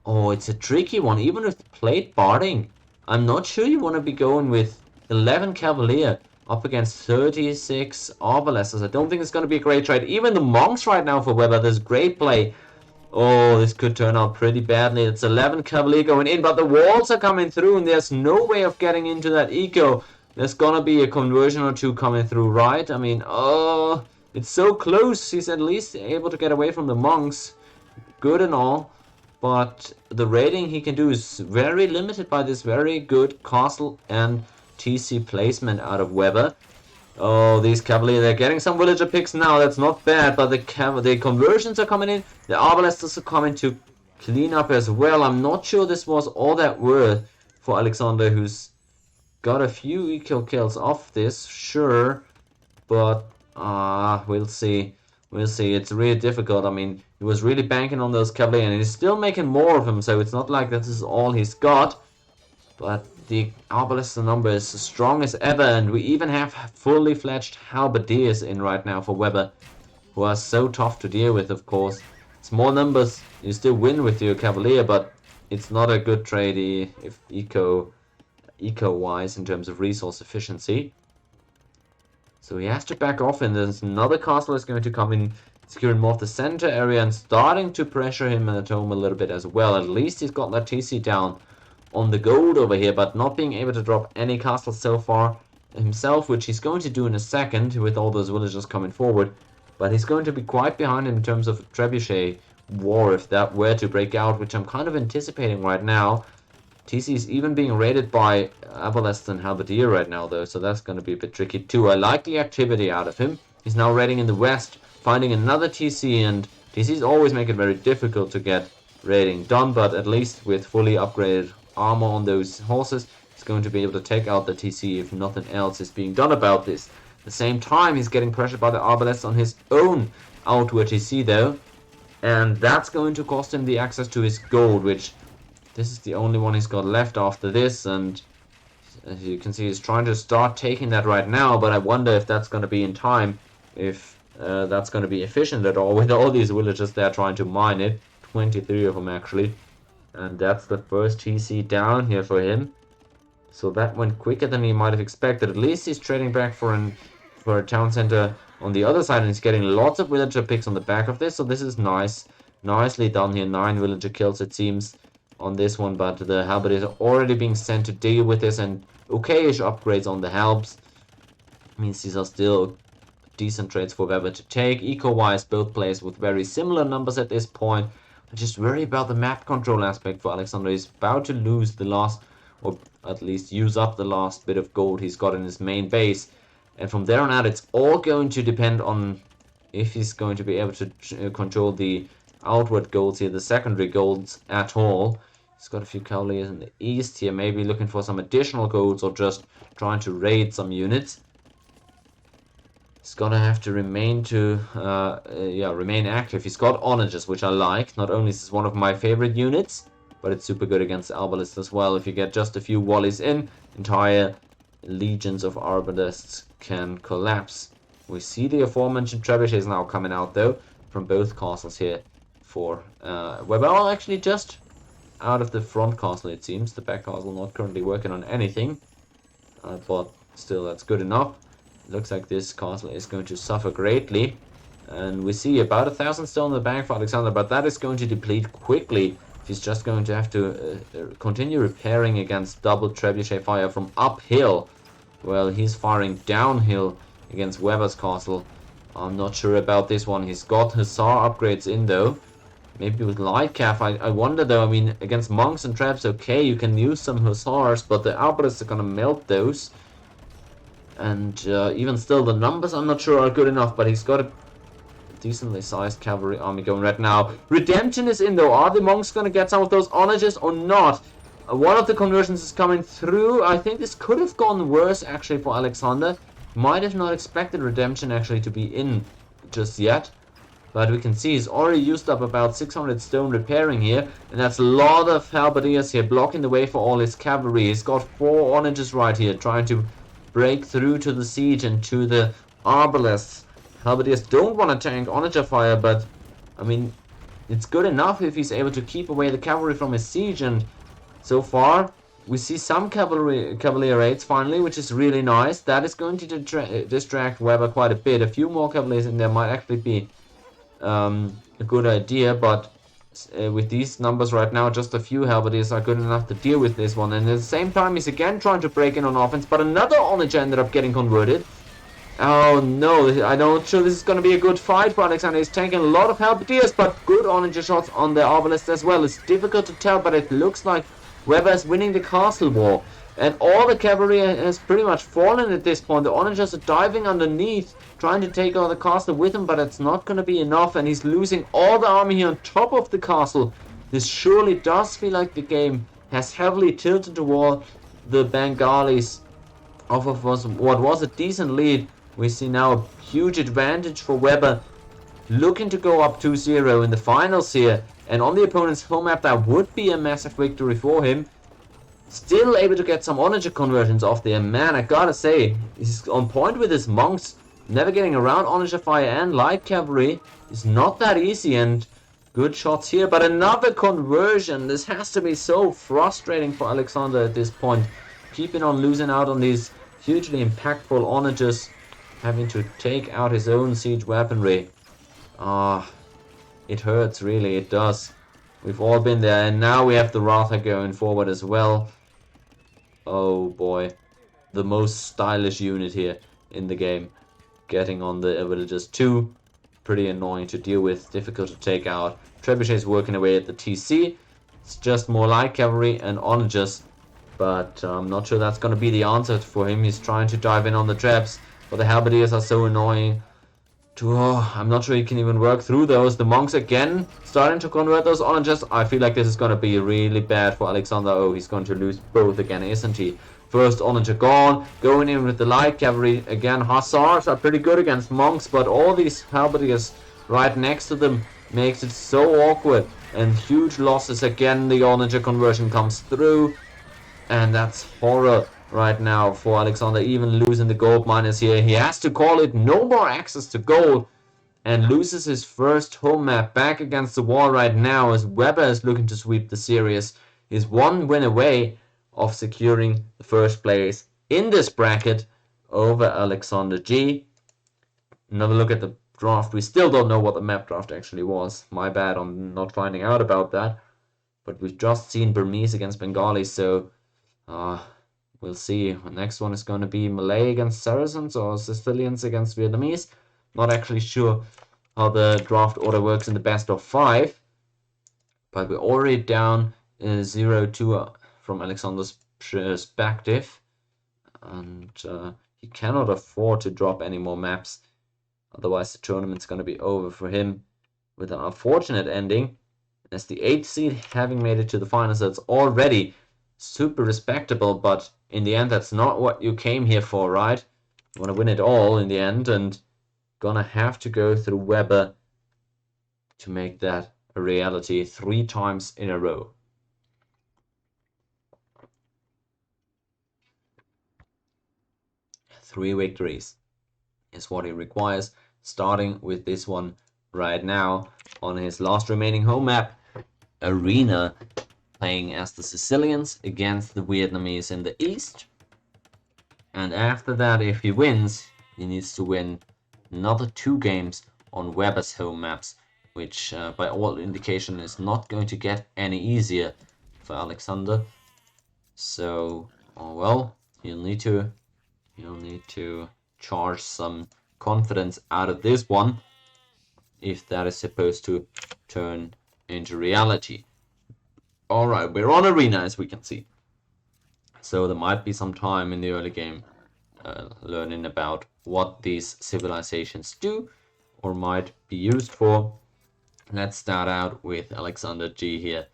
Oh, it's a tricky one. Even with plate barding, I'm not sure you want to be going with 11 cavalier up against 36 arbalests. I don't think it's going to be a great trade. Even the monks right now for Weber, there's great play. Oh, this could turn out pretty badly. It's 11 cavalier going in, but the walls are coming through and there's no way of getting into that eco. There's gonna be a conversion or two coming through, right? I mean, oh, it's so close. He's at least able to get away from the monks. Good and all. But the raiding he can do is very limited by this very good castle and TC placement out of Weber. Oh, these cavalier, they're getting some villager picks now. That's not bad, but the conversions are coming in. The arbalesters are coming to clean up as well. I'm not sure this was all that worth for Alexander, who's got a few eco kills off this, sure, but we'll see. We'll see. It's really difficult. I mean, he was really banking on those cavalier, and he's still making more of them, so it's not like this is all he's got. But the arbalest number is as strong as ever, and we even have fully fledged halberdiers in right now for Weber, who are so tough to deal with, of course. Small numbers, you still win with your cavalier, but it's not a good trade if eco-wise in terms of resource efficiency. So he has to back off, and there's another castle is going to come in, securing more of the center area and starting to pressure him at home a little bit as well. At least he's got that TC down on the gold over here, but not being able to drop any castles so far himself, which he's going to do in a second with all those villagers coming forward. But he's going to be quite behind in terms of trebuchet war if that were to break out, which I'm kind of anticipating right now. TC is even being raided by Abolest and Halberdier right now, though, so that's going to be a bit tricky too. I like the activity out of him. He's now raiding in the west, finding another TC, and TCs always make it very difficult to get raiding done, but at least with fully upgraded armor on those horses, he's going to be able to take out the TC if nothing else is being done about this. At the same time, he's getting pressured by the Arbalest on his own outward TC, though, and that's going to cost him the access to his gold, which this is the only one he's got left after this, and as you can see, he's trying to start taking that right now, but I wonder if that's going to be in time, if that's going to be efficient at all, with all these villagers there trying to mine it. 23 of them actually, and that's the first TC down here for him. So that went quicker than he might have expected. At least he's trading back for a town center on the other side, and he's getting lots of villager picks on the back of this, so this is nice. Nicely done here. 9 villager kills it seems on this one, but the halberdiers are already being sent to deal with this, and okayish upgrades on the helps. Means these are still decent trades for Weber to take. Eco-wise, both players with very similar numbers at this point. I just worry about the map control aspect for Alexander. He's about to lose the last, or at least use up the last bit of gold he's got in his main base. And from there on out, it's all going to depend on if he's going to be able to control the outward golds here, the secondary golds at all. He's got a few cavaliers in the east here, maybe looking for some additional golds or just trying to raid some units. He's gonna have to remain active. He's got onagers, which I like. Not only is this one of my favorite units, but it's super good against Arbalists as well. If you get just a few volleys in, entire legions of Arbalists can collapse. We see the aforementioned trebuchets now coming out though from both castles here for Weber. Well, actually just out of the front castle it seems. The back castle not currently working on anything, but still that's good enough. Looks like this castle is going to suffer greatly, and we see about 1,000 stone in the bank for Alexander, but that is going to deplete quickly if he's just going to have to continue repairing against double trebuchet fire from uphill. Well, he's firing downhill against Weber's castle. I'm not sure about this one. He's got hussar upgrades in though, maybe with light cav. I wonder though. I mean, against monks and traps, okay, you can use some hussars, but the arbalists are gonna melt those. And even still, the numbers I'm not sure are good enough, but he's got a decently sized cavalry army going right now. Redemption is in though. Are the monks going to get some of those onagers or not? One of the conversions is coming through. I think this could have gone worse actually for Alexander. Might have not expected redemption actually to be in just yet. But we can see he's already used up about 600 stone repairing here. And that's a lot of halberdiers here blocking the way for all his cavalry. He's got 4 onagers right here trying to break through to the siege and to the arbalists. Halberdiers don't want to tank onager fire, but I mean, it's good enough if he's able to keep away the cavalry from his siege. And so far, we see some cavalier raids finally, which is really nice. That is going to distract Weber quite a bit. A few more cavaliers in there might actually be a good idea, but with these numbers right now, just a few halberdiers are good enough to deal with this one. And at the same time, he's again trying to break in on offense, but another onager ended up getting converted. Oh no, I'm not sure this is going to be a good fight for Alexander. He's taking a lot of halberdiers, but good onager shots on the arbalists as well. It's difficult to tell, but it looks like Weber is winning the castle war. And all the cavalry has pretty much fallen at this point. The onagers are diving underneath, trying to take out the castle with him, but it's not going to be enough. And he's losing all the army here on top of the castle. This surely does feel like the game has heavily tilted toward the Bengalis off of what was a decent lead. We see now a huge advantage for Weber, looking to go up 2-0 in the finals here. And on the opponent's home map, that would be a massive victory for him. Still able to get some onager conversions off there. Man, I gotta say, he's on point with his monks. Navigating around onager fire and light cavalry is not that easy, and good shots here. But another conversion. This has to be so frustrating for Alexander at this point. Keeping on losing out on these hugely impactful onagers, having to take out his own siege weaponry. It hurts, really, it does. We've all been there, and now we have the Ratha going forward as well. Oh boy, the most stylish unit here in the game, getting on the villagers too. pretty annoying to deal with, difficult to take out. Trebuchet is working away at the TC. It's just more light cavalry and onagers, but I'm not sure that's going to be the answer for him. He's trying to dive in on the traps, but the halberdiers are so annoying. I'm not sure he can even work through those. The monks again starting to convert those onagers. I feel like this is going to be really bad for Alexander. Oh, he's going to lose both again, isn't he? First onager gone, going in with the light cavalry. Again, hussars are pretty good against monks, but all these halberdiers right next to them makes it so awkward. And huge losses again. The onager conversion comes through, and that's horror right now for Alexander, even losing the gold miners here. He has to call it no more access to gold and loses his first home map back against the wall right now as Weber is looking to sweep the series. He's one win away of securing the first place in this bracket over aleksanderG. Another look at the draft. We still don't know what the map draft actually was. My bad on not finding out about that. But we've just seen Burmese against Bengali, so we'll see. The next one is going to be Malay against Saracens or Sicilians against Vietnamese. Not actually sure how the draft order works in the best of 5. But we're already down 0-2 from Alexander's perspective. And he cannot afford to drop any more maps. Otherwise the tournament's going to be over for him with an unfortunate ending. As the 8th seed, having made it to the finals, that's already super respectable, but in the end that's not what you came here for, right? You want to win it all in the end, and gonna have to go through Weber to make that a reality 3 times in a row. Three victories is what he requires, starting with this one right now on his last remaining home map, Arena, playing as the Sicilians against the Vietnamese in the east. And after that, if he wins, he needs to win another 2 games on Weber's home maps, which by all indication is not going to get any easier for Alexander. So, well, you'll need to charge some confidence out of this one if that is supposed to turn into reality. Alright, we're on Arena, as we can see. So there might be some time in the early game learning about what these civilizations do or might be used for. Let's start out with aleksanderG here,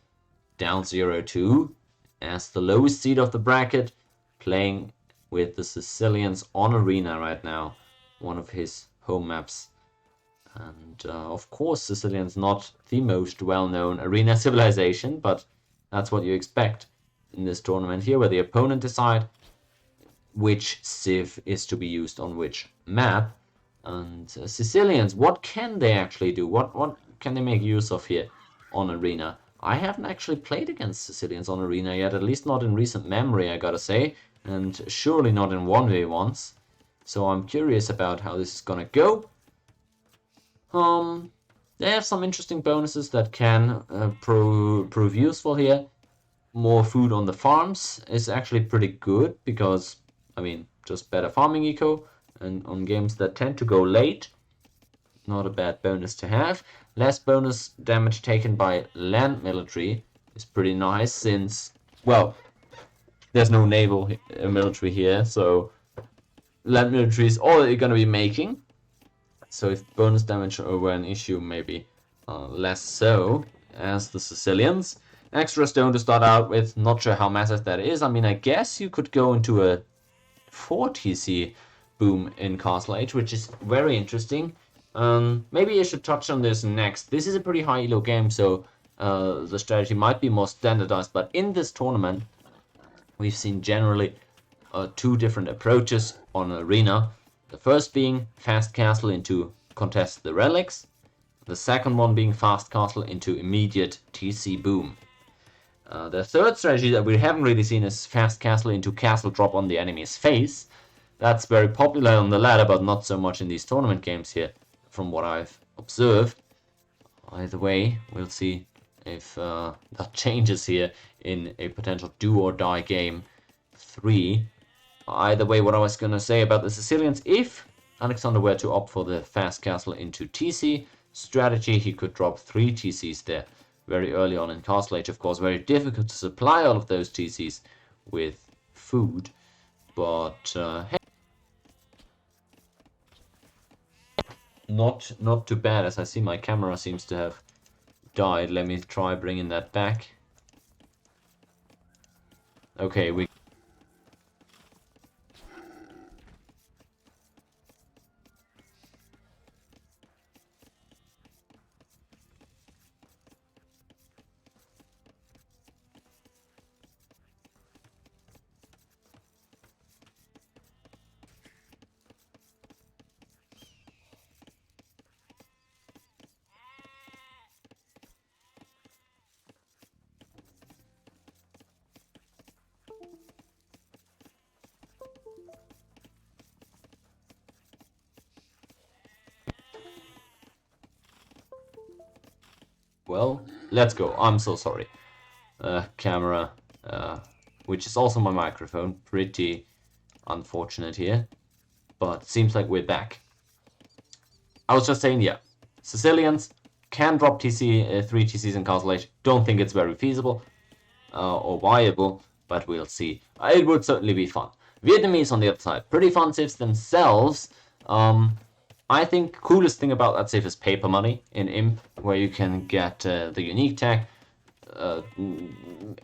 down 0-2 as the lowest seed of the bracket, playing with the Sicilians on Arena right now, one of his home maps. And of course Sicilians not the most well-known Arena civilization, but that's what you expect in this tournament here, where the opponent decide which civ is to be used on which map. And Sicilians, what can they actually do? What can they make use of here on Arena? I haven't actually played against Sicilians on Arena yet, at least not in recent memory, I gotta say, and surely not in 1v1s. So I'm curious about how this is gonna go. They have some interesting bonuses that can prove useful here. More food on the farms is actually pretty good because, I mean, just better farming eco, and on games that tend to go late, not a bad bonus to have. Less bonus damage taken by land military is pretty nice since, well, there's no naval military here, so land military is all you're going to be making. So if bonus damage were an issue, maybe less so as the Sicilians. Extra stone to start out with, not sure how massive that is. I mean, I guess you could go into a 4 TC boom in Castle Age, which is very interesting. Maybe I should touch on this next. This is a pretty high elo game, so the strategy might be more standardized, but in this tournament we've seen generally 2 different approaches on Arena. The first being fast castle into contest the relics, the second one being fast castle into immediate TC boom. The third strategy that we haven't really seen is fast castle into castle drop on the enemy's face. That's very popular on the ladder, but not so much in these tournament games here, from what I've observed. Either way, we'll see if that changes here in a potential do or die game 3. Either way, what I was going to say about the Sicilians, if Alexander were to opt for the fast castle into TC strategy, he could drop 3 TCs there very early on in Castle Age. Of course, very difficult to supply all of those TCs with food, but hey, not too bad. As I see, my camera seems to have died. Let me try bringing that back. Okay, we well, let's go. I'm so sorry. Camera, which is also my microphone. Pretty unfortunate here, but seems like we're back. I was just saying, yeah, Sicilians can drop 3 TCs in Castle Age. Don't think it's very feasible or viable, but we'll see. It would certainly be fun. Vietnamese on the other side, pretty fun civs themselves. I think coolest thing about that civ is paper money in Imp, where you can get the unique tag,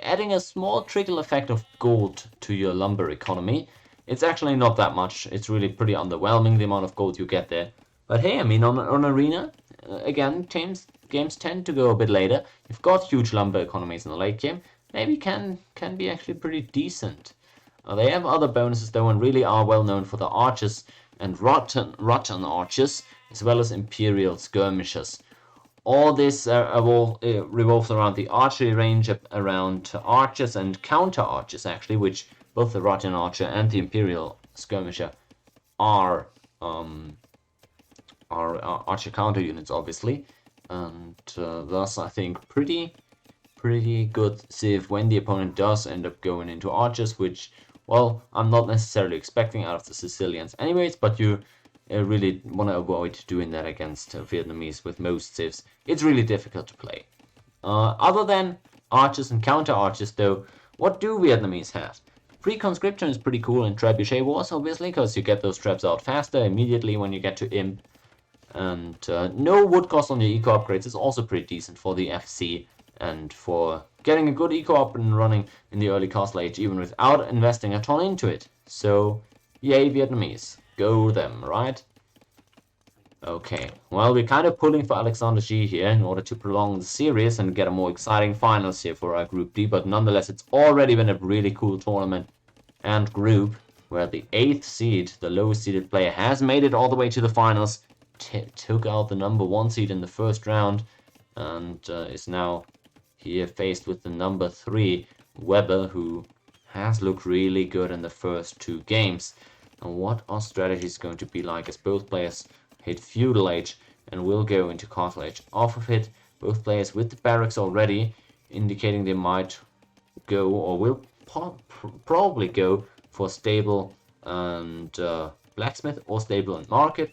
adding a small trickle effect of gold to your lumber economy. It's actually not that much. It's really pretty underwhelming, the amount of gold you get there. But hey, I mean, on Arena, again, games tend to go a bit later. You've got huge lumber economies in the late game. Maybe can be actually pretty decent. They have other bonuses though, and really are well known for the archers and rotten archers, as well as imperial skirmishers. All this revolves around the archery range, around archers and counter archers actually, which both the rotten archer and the imperial skirmisher are archer counter units, obviously, and thus I think pretty good civ when the opponent does end up going into archers, which, well, I'm not necessarily expecting out of the Sicilians anyways, but you really want to avoid doing that against Vietnamese with most civs. It's really difficult to play. Other than archers and counter archers though, what do Vietnamese have? Free conscription is pretty cool in trebuchet wars, obviously, because you get those traps out faster immediately when you get to Imp. And no wood cost on your eco upgrades is also pretty decent for the FC and for getting a good eco up and running in the early Castle Age, even without investing a ton into it. So, yay Vietnamese. Go them, right? Okay, well, we're kind of pulling for aleksanderG here in order to prolong the series and get a more exciting finals here for our Group D, but nonetheless, it's already been a really cool tournament and group where the 8th seed, the lowest seeded player, has made it all the way to the finals, took out the number 1 seed in the first round, and is now here faced with the number 3, Weber, who has looked really good in the first 2 games. And what our strategy is going to be like as both players hit Feudal Age and will go into Castle Age off of it. Both players with the barracks already, indicating they might go or will probably go for stable and blacksmith, or stable and market.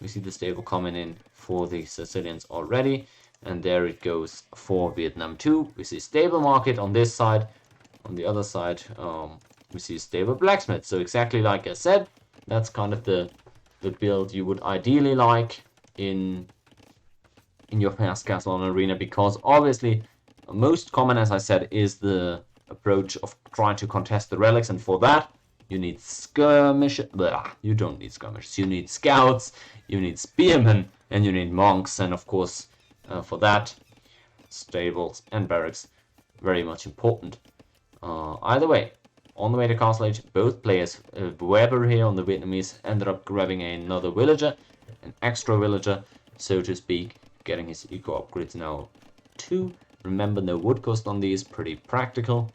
We see the stable coming in for the Sicilians already, and there it goes for Vietnam too. We see stable market on this side. On the other side, we see stable blacksmith. So exactly like I said, that's kind of the build you would ideally like in your fast castle on Arena, because obviously most common, as I said, is the approach of trying to contest the relics, and for that you need skirmishers. You don't need skirmishers. You need scouts, you need spearmen, and you need monks, and of course for that, stables and barracks very much important. Either way, on the way to Castle Age, both players, Weber here on the Vietnamese, ended up grabbing another villager, an extra villager, so to speak, getting his eco upgrades now too. Remember, no wood cost on these, pretty practical.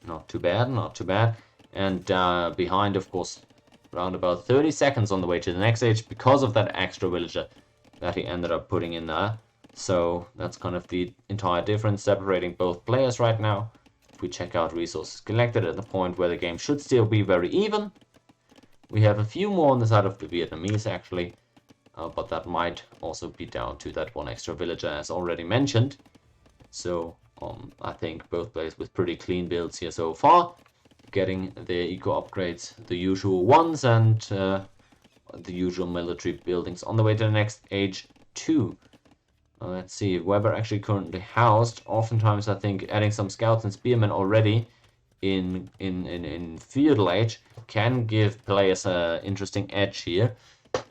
Not too bad, not too bad. And behind, of course, around about 30 seconds on the way to the next age, because of that extra villager that he ended up putting in there. So that's kind of the entire difference separating both players right now. If we check out resources collected at the point where the game should still be very even, We have a few more on the side of the Vietnamese actually, but that might also be down to that one extra villager as already mentioned. So I think both players with pretty clean builds here so far, getting their eco upgrades, the usual ones, and the usual military buildings on the way to the next age 2. Let's see, Weber actually currently housed. Oftentimes I think adding some scouts and spearmen already in feudal age can give players an interesting edge here,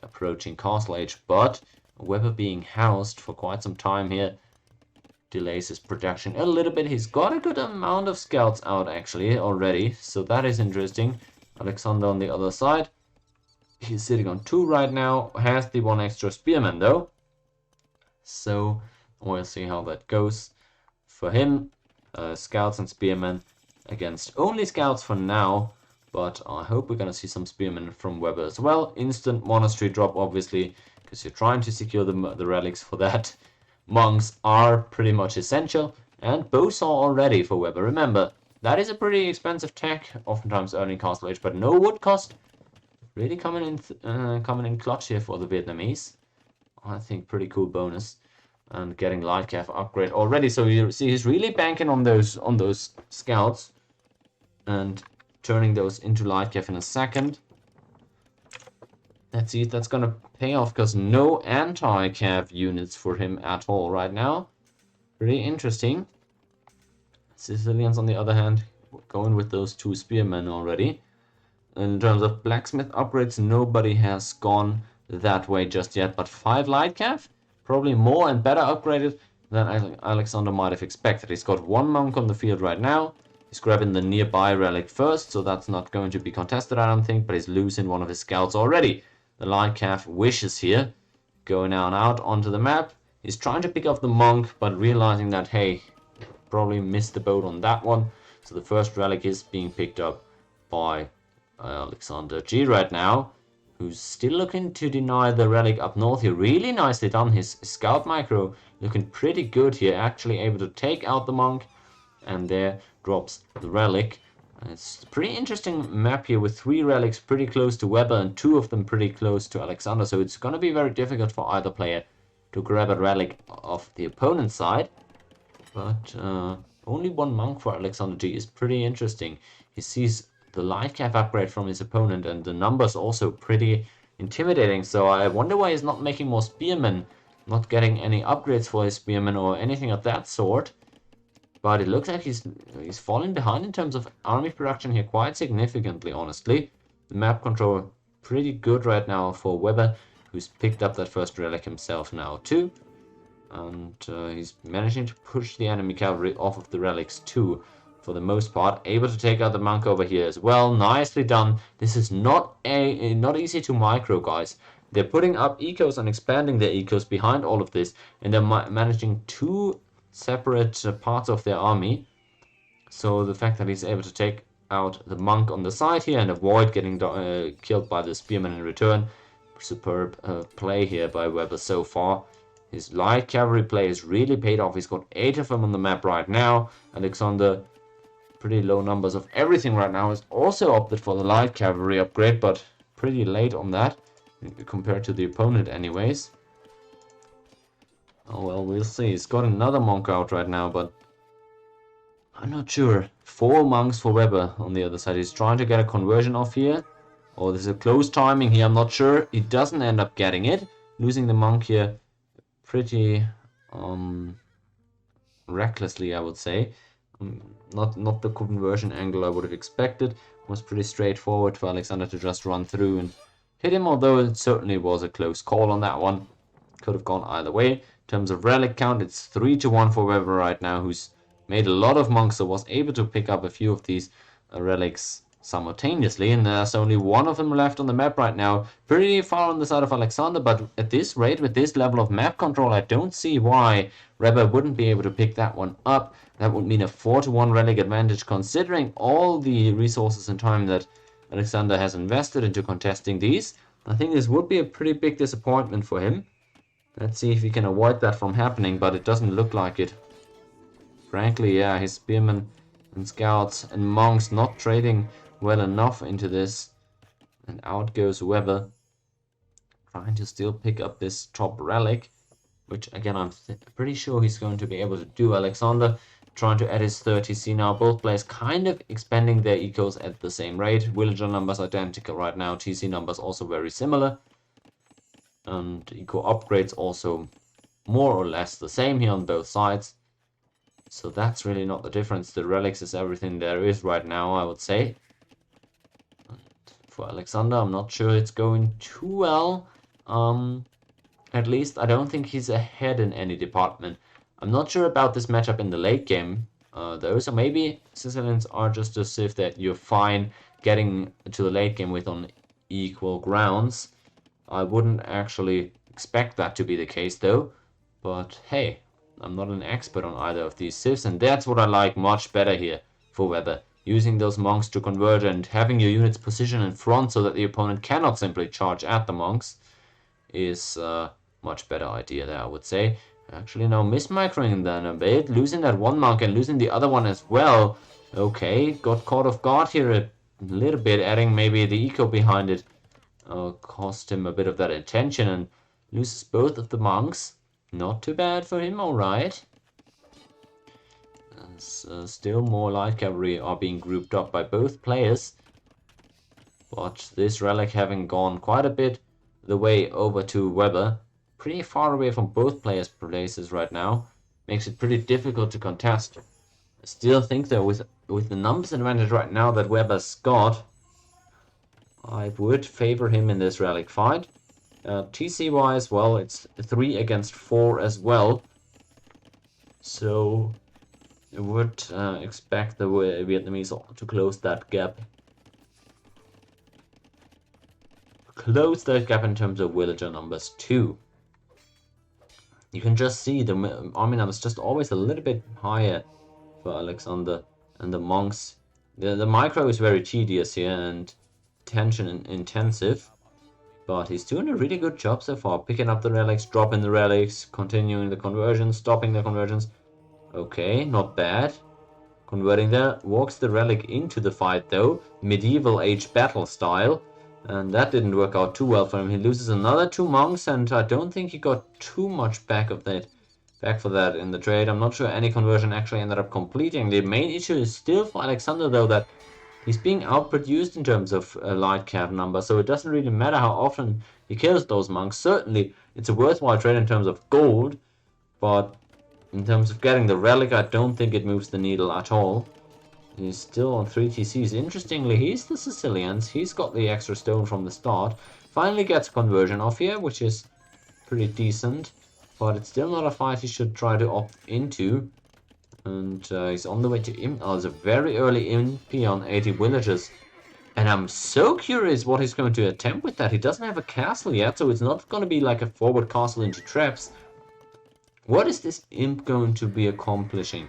approaching castle age, but Weber being housed for quite some time here delays his production a little bit. He's got a good amount of scouts out actually already, so that is interesting. Alexander on the other side, he's sitting on 2 right now, has the 1 extra spearman though, so we'll see how that goes for him. Scouts and spearmen against only scouts for now, but I hope we're gonna see some spearmen from Weber as well. Instant monastery drop obviously, because you're trying to secure the relics for that. Monks are pretty much essential, and Bosaw already for Weber. Remember, that is a pretty expensive tech, oftentimes earning castle age, but no wood cost. Really coming in clutch here for the Vietnamese. I think pretty cool bonus, and getting light cav upgrade already. So you see he's really banking on those scouts and turning those into light cav in a second. Let's see if that's gonna pay off, because no anti-cav units for him at all right now. Pretty interesting. Sicilians on the other hand going with those 2 spearmen already. In terms of blacksmith upgrades, nobody has gone that way just yet, but 5 light cav, probably more and better upgraded than Alexander might have expected. He's got 1 monk on the field right now. He's grabbing the nearby relic first, so that's not going to be contested, I don't think, but he's losing one of his scouts already. The light cav wishes here, going out onto the map. He's trying to pick up the monk, but realizing that, hey, probably missed the boat on that one. So the first relic is being picked up by aleksanderG right now, who's still looking to deny the relic up north here. Really nicely done. His scout micro looking pretty good here, actually able to take out the monk, and there drops the relic. It's a pretty interesting map here with 3 relics pretty close to Weber and 2 of them pretty close to Alexander, so it's going to be very difficult for either player to grab a relic off the opponent's side. But only 1 monk for aleksanderG is pretty interesting. He sees the light cav upgrade from his opponent, and the numbers also pretty intimidating, so I wonder why he's not making more spearmen, not getting any upgrades for his spearmen or anything of that sort. But it looks like he's falling behind in terms of army production here quite significantly, honestly. The map control pretty good right now for Weber, who's picked up that first relic himself now too. And he's managing to push the enemy cavalry off of the relics too, for the most part. Able to take out the monk over here as well. Nicely done. This is not easy to micro, guys. They're putting up ecos and expanding their ecos behind all of this, and they're managing 2 separate parts of their army. So the fact that he's able to take out the monk on the side here and avoid getting killed by the spearman in return, superb play here by Weber so far. His light cavalry play has really paid off. He's got 8 of them on the map right now. Alexander, pretty low numbers of everything right now, has also opted for the light cavalry upgrade, but pretty late on that compared to the opponent anyways. Oh well, we'll see. He's got another monk out right now, but I'm not sure. 4 monks for Weber on the other side. He's trying to get a conversion off here. Oh, there's a close timing here. I'm not sure. He doesn't end up getting it. Losing the monk here pretty recklessly, I would say. Not the conversion angle I would have expected. It was pretty straightforward for Alexander to just run through and hit him, although it certainly was a close call on that one. Could have gone either way. In terms of relic count, it's 3-1 for Weber right now, who's made a lot of monks, so was able to pick up a few of these relics simultaneously, and there's only 1 of them left on the map right now. Pretty far on the side of Alexander, but at this rate, with this level of map control, I don't see why Weber wouldn't be able to pick that one up. That would mean a 4-1 relic advantage, considering all the resources and time that Alexander has invested into contesting these. I think this would be a pretty big disappointment for him. Let's see if he can avoid that from happening, but it doesn't look like it. Frankly, yeah, his spearmen and scouts and monks not trading well enough into this. And out goes Weber, trying to still pick up this top relic, which again I'm pretty sure he's going to be able to do. Alexander trying to add his 30C now. Both players kind of expanding their ecos at the same rate. Villager numbers identical right now. TC numbers also very similar. And eco upgrades also more or less the same here on both sides. So that's really not the difference. The relics is everything there is right now, I would say. And for Alexander, I'm not sure it's going too well. At least I don't think he's ahead in any department. I'm not sure about this matchup in the late game, though, so maybe Sicilians are just as if that you're fine getting to the late game with on equal grounds. I wouldn't actually expect that to be the case, though, but hey, I'm not an expert on either of these civs, and that's what I like much better here for Weber. Using those monks to convert and having your units position in front so that the opponent cannot simply charge at the monks is much better idea there, I would say. Actually, now mismicroing then a bit, losing that one monk and losing the other one as well. Okay, got caught off guard here a little bit, adding maybe the eco behind it. Cost him a bit of that attention and loses both of the monks. Not too bad for him, alright. Still more light cavalry are being grouped up by both players. But this relic having gone quite a bit the way over to Weber, pretty far away from both players' places right now, makes it pretty difficult to contest. I still think though with the numbers advantage right now that Weber's got, I would favor him in this relic fight. TC wise, well, it's 3 against 4 as well, so I would expect the Vietnamese to close that gap. Close that gap in terms of villager numbers too. You can just see the army numbers just always a little bit higher for Alexander and the monks. The micro is very tedious here and tension intensive, but he's doing a really good job so far, picking up the relics, dropping the relics, continuing the conversions, stopping the conversions. Okay, not bad. Converting there, walks the relic into the fight though, medieval age battle style. And that didn't work out too well for him. He loses another 2 monks, and I don't think he got too much back for that in the trade. I'm not sure any conversion actually ended up completing. The main issue is still for Alexander, though, that he's being outproduced in terms of light cav number, so it doesn't really matter how often he kills those monks. Certainly, it's a worthwhile trade in terms of gold, but in terms of getting the relic, I don't think it moves the needle at all. He's still on 3 TCs. Interestingly, he's the Sicilians. He's got the extra stone from the start. Finally gets a conversion off here, which is pretty decent. But it's still not a fight he should try to opt into. And he's on the way to Imp. Oh, it's a very early MP on 80 villagers. And I'm so curious what he's going to attempt with that. He doesn't have a castle yet, so it's not going to be like a forward castle into traps. What is this Imp going to be accomplishing?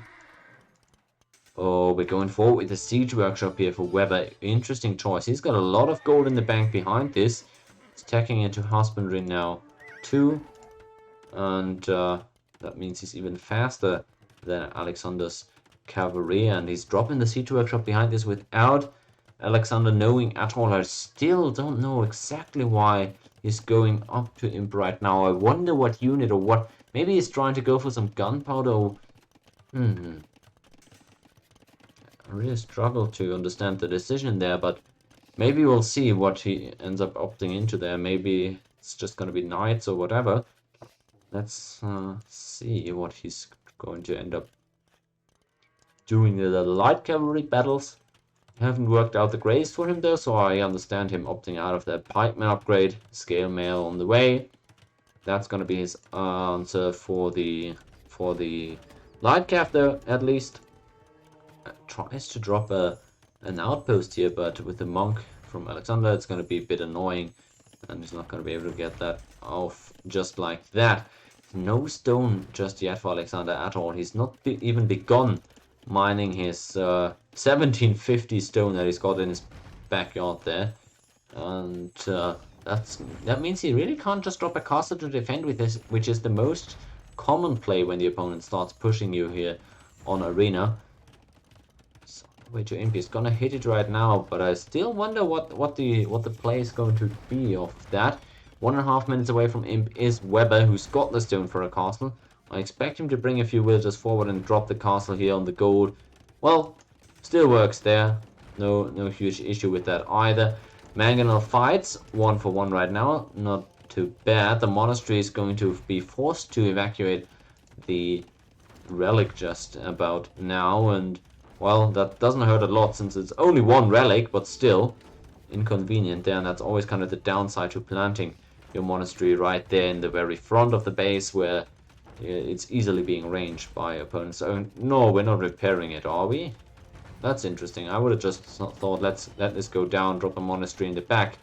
Oh, we're going forward with the siege workshop here for Weber. Interesting choice. He's got a lot of gold in the bank behind this. He's tacking into husbandry now too. And that means he's even faster than Alexander's cavalry. And he's dropping the siege workshop behind this without Alexander knowing at all. I still don't know exactly why he's going up to Imp right now. I wonder what unit or what. Maybe he's trying to go for some gunpowder. I really struggle to understand the decision there, but maybe we'll see what he ends up opting into there. Maybe it's just going to be knights or whatever. Let's see what he's going to end up doing. The light cavalry battles haven't worked out the greatest for him though, so I understand him opting out of that pikeman upgrade. Scale mail on the way. That's going to be his answer for the light cav though, at least. Tries to drop an outpost here, but with the monk from Alexander, it's going to be a bit annoying, and he's not going to be able to get that off just like that. No stone just yet for Alexander at all. He's not even begun mining his 1750 stone that he's got in his backyard there, and that means he really can't just drop a castle to defend with this, which is the most common play when the opponent starts pushing you here on arena. way too impy. He's gonna hit it right now, but I still wonder what the play is going to be of that. 1.5 minutes away from imp is Weber, who's got the stone for a castle. I expect him to bring a few villagers forward and drop the castle here on the gold. Well, still works there. No huge issue with that either. Mangonel fights 1 for 1 right now. Not too bad. The monastery is going to be forced to evacuate the relic just about now, and well, that doesn't hurt a lot since it's only 1 relic, but still inconvenient there, and that's always kind of the downside to planting your monastery right there in the very front of the base where it's easily being ranged by opponents. So no, we're not repairing it, are we? That's interesting. I would have just thought, let's let this go down, drop a monastery in the back,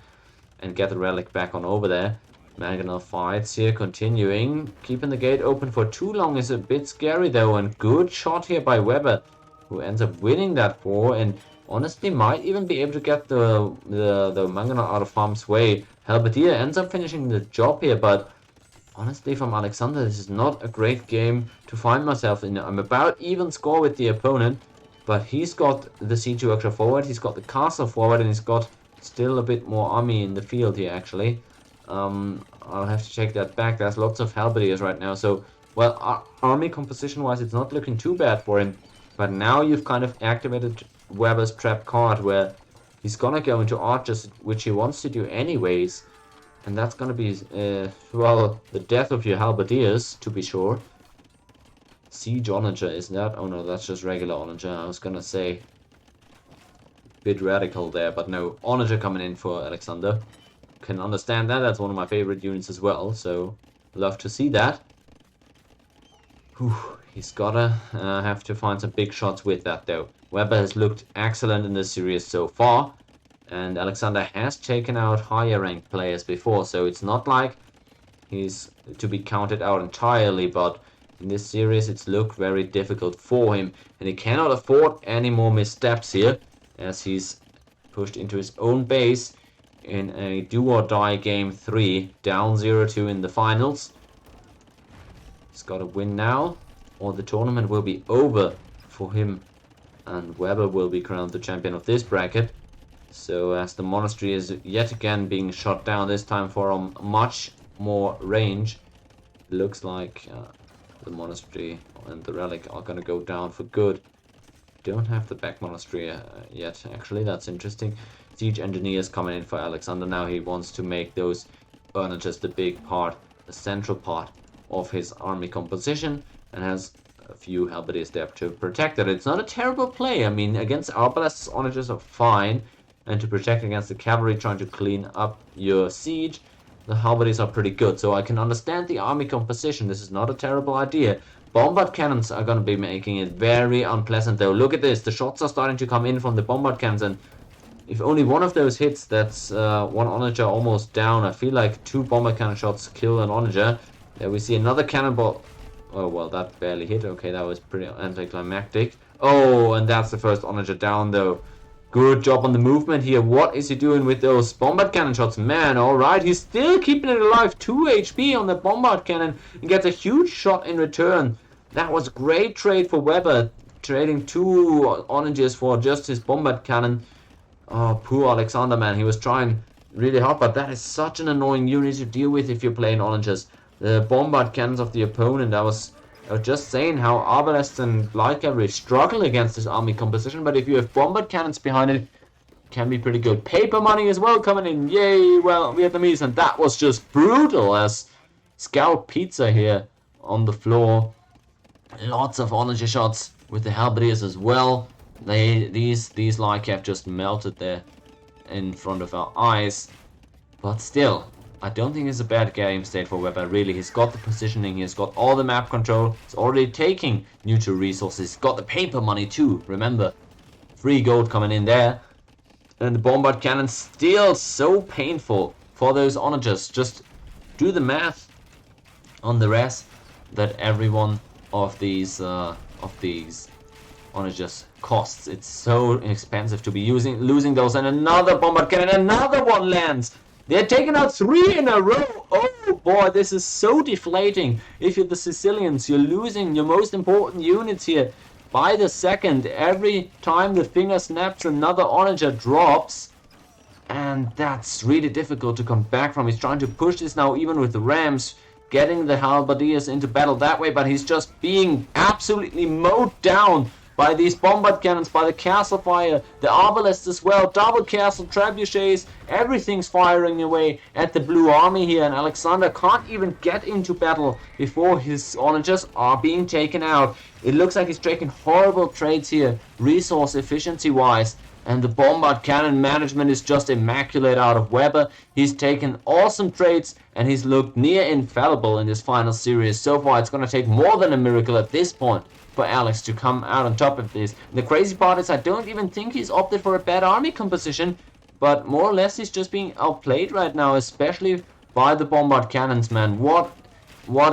and get the relic back on over there. Mangonel fights here, continuing. Keeping the gate open for too long is a bit scary though, and good shot here by Weber, who ends up winning that war, and honestly might even be able to get the Mangonel out of harm's way. Halberdier ends up finishing the job here, but honestly, from Alexander, this is not a great game to find myself in. I'm about even score with the opponent, but he's got the siege worker forward, he's got the castle forward, and he's got still a bit more army in the field here, actually. I'll have to check that back. There's lots of halberdiers right now, so, well, army composition-wise, it's not looking too bad for him. But now you've kind of activated Weber's trap card, where he's gonna go into archers, which he wants to do anyways. And that's gonna be, well, the death of your halberdiers, to be sure. Siege onager, is that? Oh no, that's just regular onager. I was gonna say, bit radical there, but no, onager coming in for Alexander. Can understand that. That's one of my favorite units as well, so love to see that. Whew, he's gotta have to find some big shots with that though. Weber has looked excellent in this series so far, and Alexander has taken out higher ranked players before, so it's not like he's to be counted out entirely, but in this series it's looked very difficult for him, and he cannot afford any more missteps here, as he's pushed into his own base in a do-or-die game 3, down 0-2 in the finals. He's got to win now, or the tournament will be over for him, and Weber will be crowned the champion of this bracket. So as the monastery is yet again being shot down, this time for a much more range, it looks like the monastery and the relic are going to go down for good. Don't have the back monastery yet, actually. That's interesting. Siege engineers coming in for Alexander now. He wants to make those just the big part, the central part of his army composition, and has a few halberdiers there to protect it. It's not a terrible play. I mean, against arbalests, onagers are fine, and to protect against the cavalry trying to clean up your siege, the halberdiers are pretty good. So I can understand the army composition. This is not a terrible idea. Bombard cannons are going to be making it very unpleasant though. Look at this. The shots are starting to come in from the bombard cannons, and if only one of those hits, that's one onager almost down. I feel like 2 bombard cannon shots kill an onager. There we see another cannonball. Oh, well, that barely hit. Okay, that was pretty anticlimactic. Oh, and that's the first onager down though. Good job on the movement here. What is he doing with those bombard cannon shots? Man, alright. He's still keeping it alive. 2 HP on the bombard cannon. And gets a huge shot in return. That was great trade for Weber. Trading 2 onagers for just his bombard cannon. Oh, poor Alexander, man. He was trying really hard. But that is such an annoying unit to deal with if you're playing onagers. The bombard cannons of the opponent. I was just saying how arbalests and light cavalry struggle against this army composition, but if you have bombard cannons behind it, can be pretty good. Paper money as well coming in. Yay, well, Vietnamese, and that was just brutal as Scout Pizza here on the floor. Lots of onager shots with the halberdiers as well. These light cav just melted there in front of our eyes, but still, I don't think it's a bad game state for Weber, really. He's got the positioning, he's got all the map control, he's already taking neutral resources, he's got the paper money too, remember. Free gold coming in there. And the bombard cannon still so painful for those onagers. Just do the math on the rest that every one of these onagers costs. It's so expensive to be losing those, and another bombard cannon, another one lands. They're taking out 3 in a row. Oh boy, this is so deflating. If you're the Sicilians, you're losing your most important units here. by the second. Every time the finger snaps, another onager drops. And that's really difficult to come back from. He's trying to push this now even with the Rams, getting the halberdiers into battle that way, but he's just being absolutely mowed down by these bombard cannons, by the castle fire, the arbalests as well, double castle trebuchets, everything's firing away at the blue army here, and Alexander can't even get into battle before his onagers are being taken out. It looks like he's taking horrible trades here, resource efficiency wise. And the bombard cannon management is just immaculate out of Weber. He's taken awesome trades and he's looked near infallible in this final series. So far it's going to take more than a miracle at this point for Alex to come out on top of this. And the crazy part is I don't even think he's opted for a bad army composition, but more or less he's just being outplayed right now, especially by the bombard cannons, man. What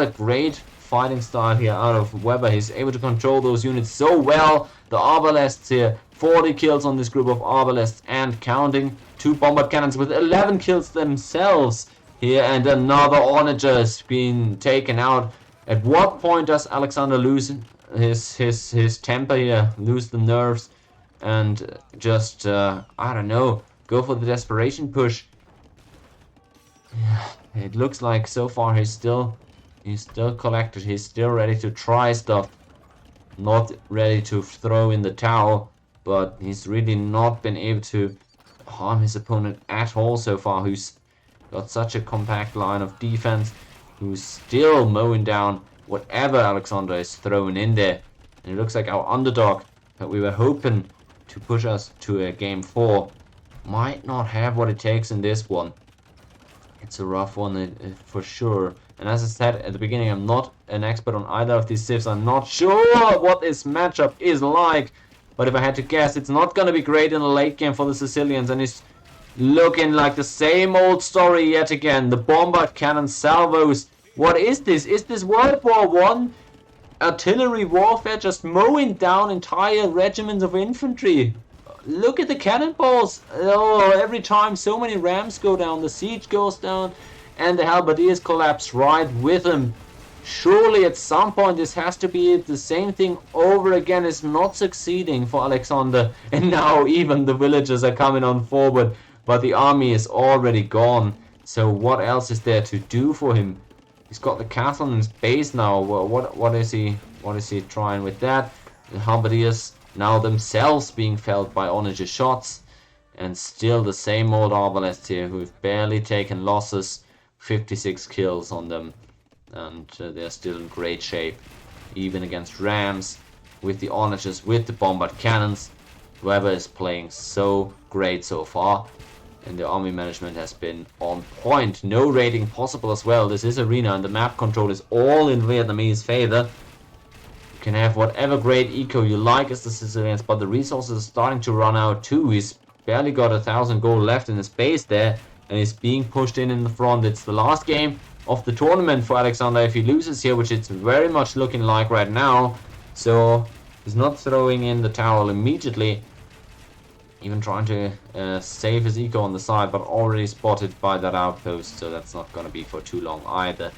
a great fighting style here out of Weber. He's able to control those units so well. The arbalests here, 40 kills on this group of arbalests and counting. 2 bombard cannons with 11 kills themselves here, and another onager is being taken out. At what point does Alexander lose his temper here, lose the nerves, and just I don't know, go for the desperation push? It looks like so far he's still collected. He's still ready to try stuff, not ready to throw in the towel. But he's really not been able to harm his opponent at all so far, who's got such a compact line of defense, who's still mowing down whatever Alexander is throwing in there. And it looks like our underdog that we were hoping to push us to a game 4 might not have what it takes in this one. It's a rough one for sure. And as I said at the beginning, I'm not an expert on either of these civs. I'm not sure what this matchup is like. But if I had to guess, it's not going to be great in the late game for the Sicilians. And it's looking like the same old story yet again. The bombard cannon salvos. What is this? Is this World War I? Artillery warfare just mowing down entire regiments of infantry. Look at the cannonballs. Oh, every time so many rams go down, the siege goes down. And the halberdiers collapse right with them. Surely at some point this has to be it. The same thing over again is not succeeding for Alexander. And now even the villagers are coming on forward. But the army is already gone. So what else is there to do for him? He's got the castle in his base now. What is he trying with that? The halberdiers now themselves being felled by onager shots. And still the same old arbalests here who've barely taken losses. 56 kills on them. And they're still in great shape, even against rams, with the onagers, with the bombard cannons. Weber is playing so great so far, and the army management has been on point. No raiding possible as well. This is arena, and the map control is all in Vietnamese favor. You can have whatever great eco you like as the Sicilians, but the resources are starting to run out too. He's barely got 1,000 gold left in his base there, and he's being pushed in the front. It's the last game of the tournament for Alexander if he loses here, which it's very much looking like right now. So he's not throwing in the towel immediately, even trying to save his eco on the side, but already spotted by that outpost, so that's not going to be for too long either.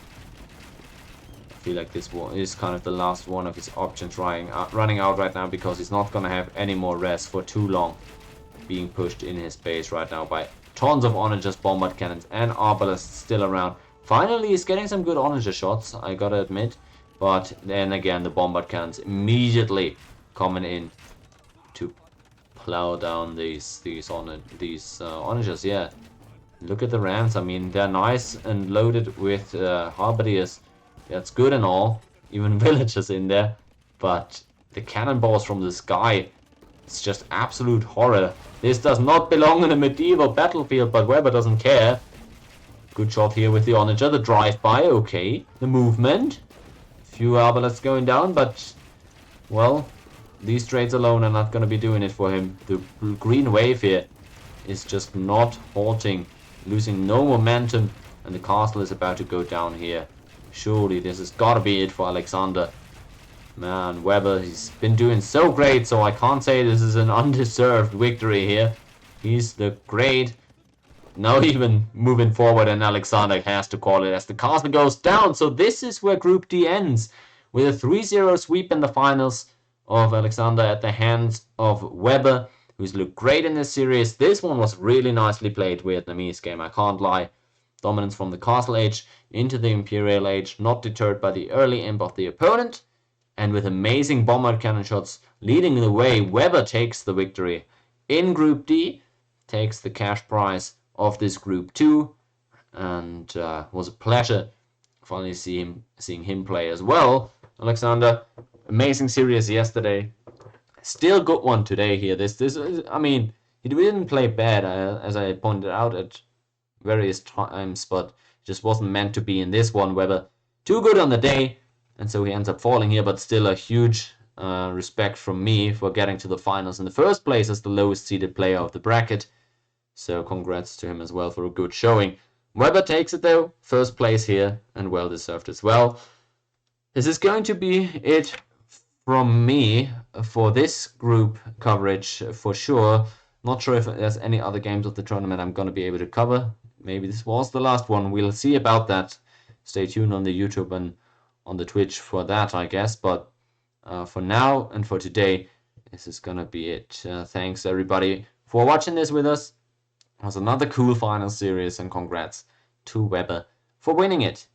I feel like this one is kind of the last one of his options running out right now, because he's not going to have any more rest for too long, being pushed in his base right now by tons of onagers, bombard cannons, and arbalests still around. Finally, he's getting some good onager shots, I gotta admit. But then again, the bombard cannons immediately coming in to plow down these onagers. Yeah, look at the rams. I mean, they're nice and loaded with halberdiers. That's good and all. Even villagers in there. But the cannonballs from the sky, it's just absolute horror. This does not belong in a medieval battlefield, but Weber doesn't care. Good shot here with the onager, the drive-by, okay. The movement. Few arbalests going down, but, well, these trades alone are not going to be doing it for him. The green wave here is just not halting, losing no momentum, and the castle is about to go down here. Surely this has got to be it for Alexander. Man, Weber, he's been doing so great, so I can't say this is an undeserved victory here. He's the great. Now even moving forward, and Alexander has to call it as the castle goes down. So this is where Group D ends, with a 3-0 sweep in the finals of Alexander at the hands of Weber, who's looked great in this series. This one was really nicely played Vietnamese game, I can't lie. Dominance from the Castle Age into the Imperial Age, not deterred by the early imp of the opponent, and with amazing bombard cannon shots leading the way, Weber takes the victory in Group D, takes the cash prize of this Group 2, and was a pleasure finally seeing him play as well. Alexander, amazing series yesterday, still good one today here. This is, I mean, he didn't play bad, as I pointed out at various times, but just wasn't meant to be in this one. Weber too good on the day, and so he ends up falling here, but still a huge respect from me for getting to the finals in the first place as the lowest seeded player of the bracket. So congrats to him as well for a good showing. Weber takes it though, first place here, and well deserved as well. This is going to be it from me for this group coverage for sure. Not sure if there's any other games of the tournament I'm going to be able to cover. Maybe this was the last one. We'll see about that. Stay tuned on the YouTube and on the Twitch for that, I guess. But for now and for today, this is going to be it. Thanks everybody for watching this with us. It was another cool final series, and congrats to Weber for winning it.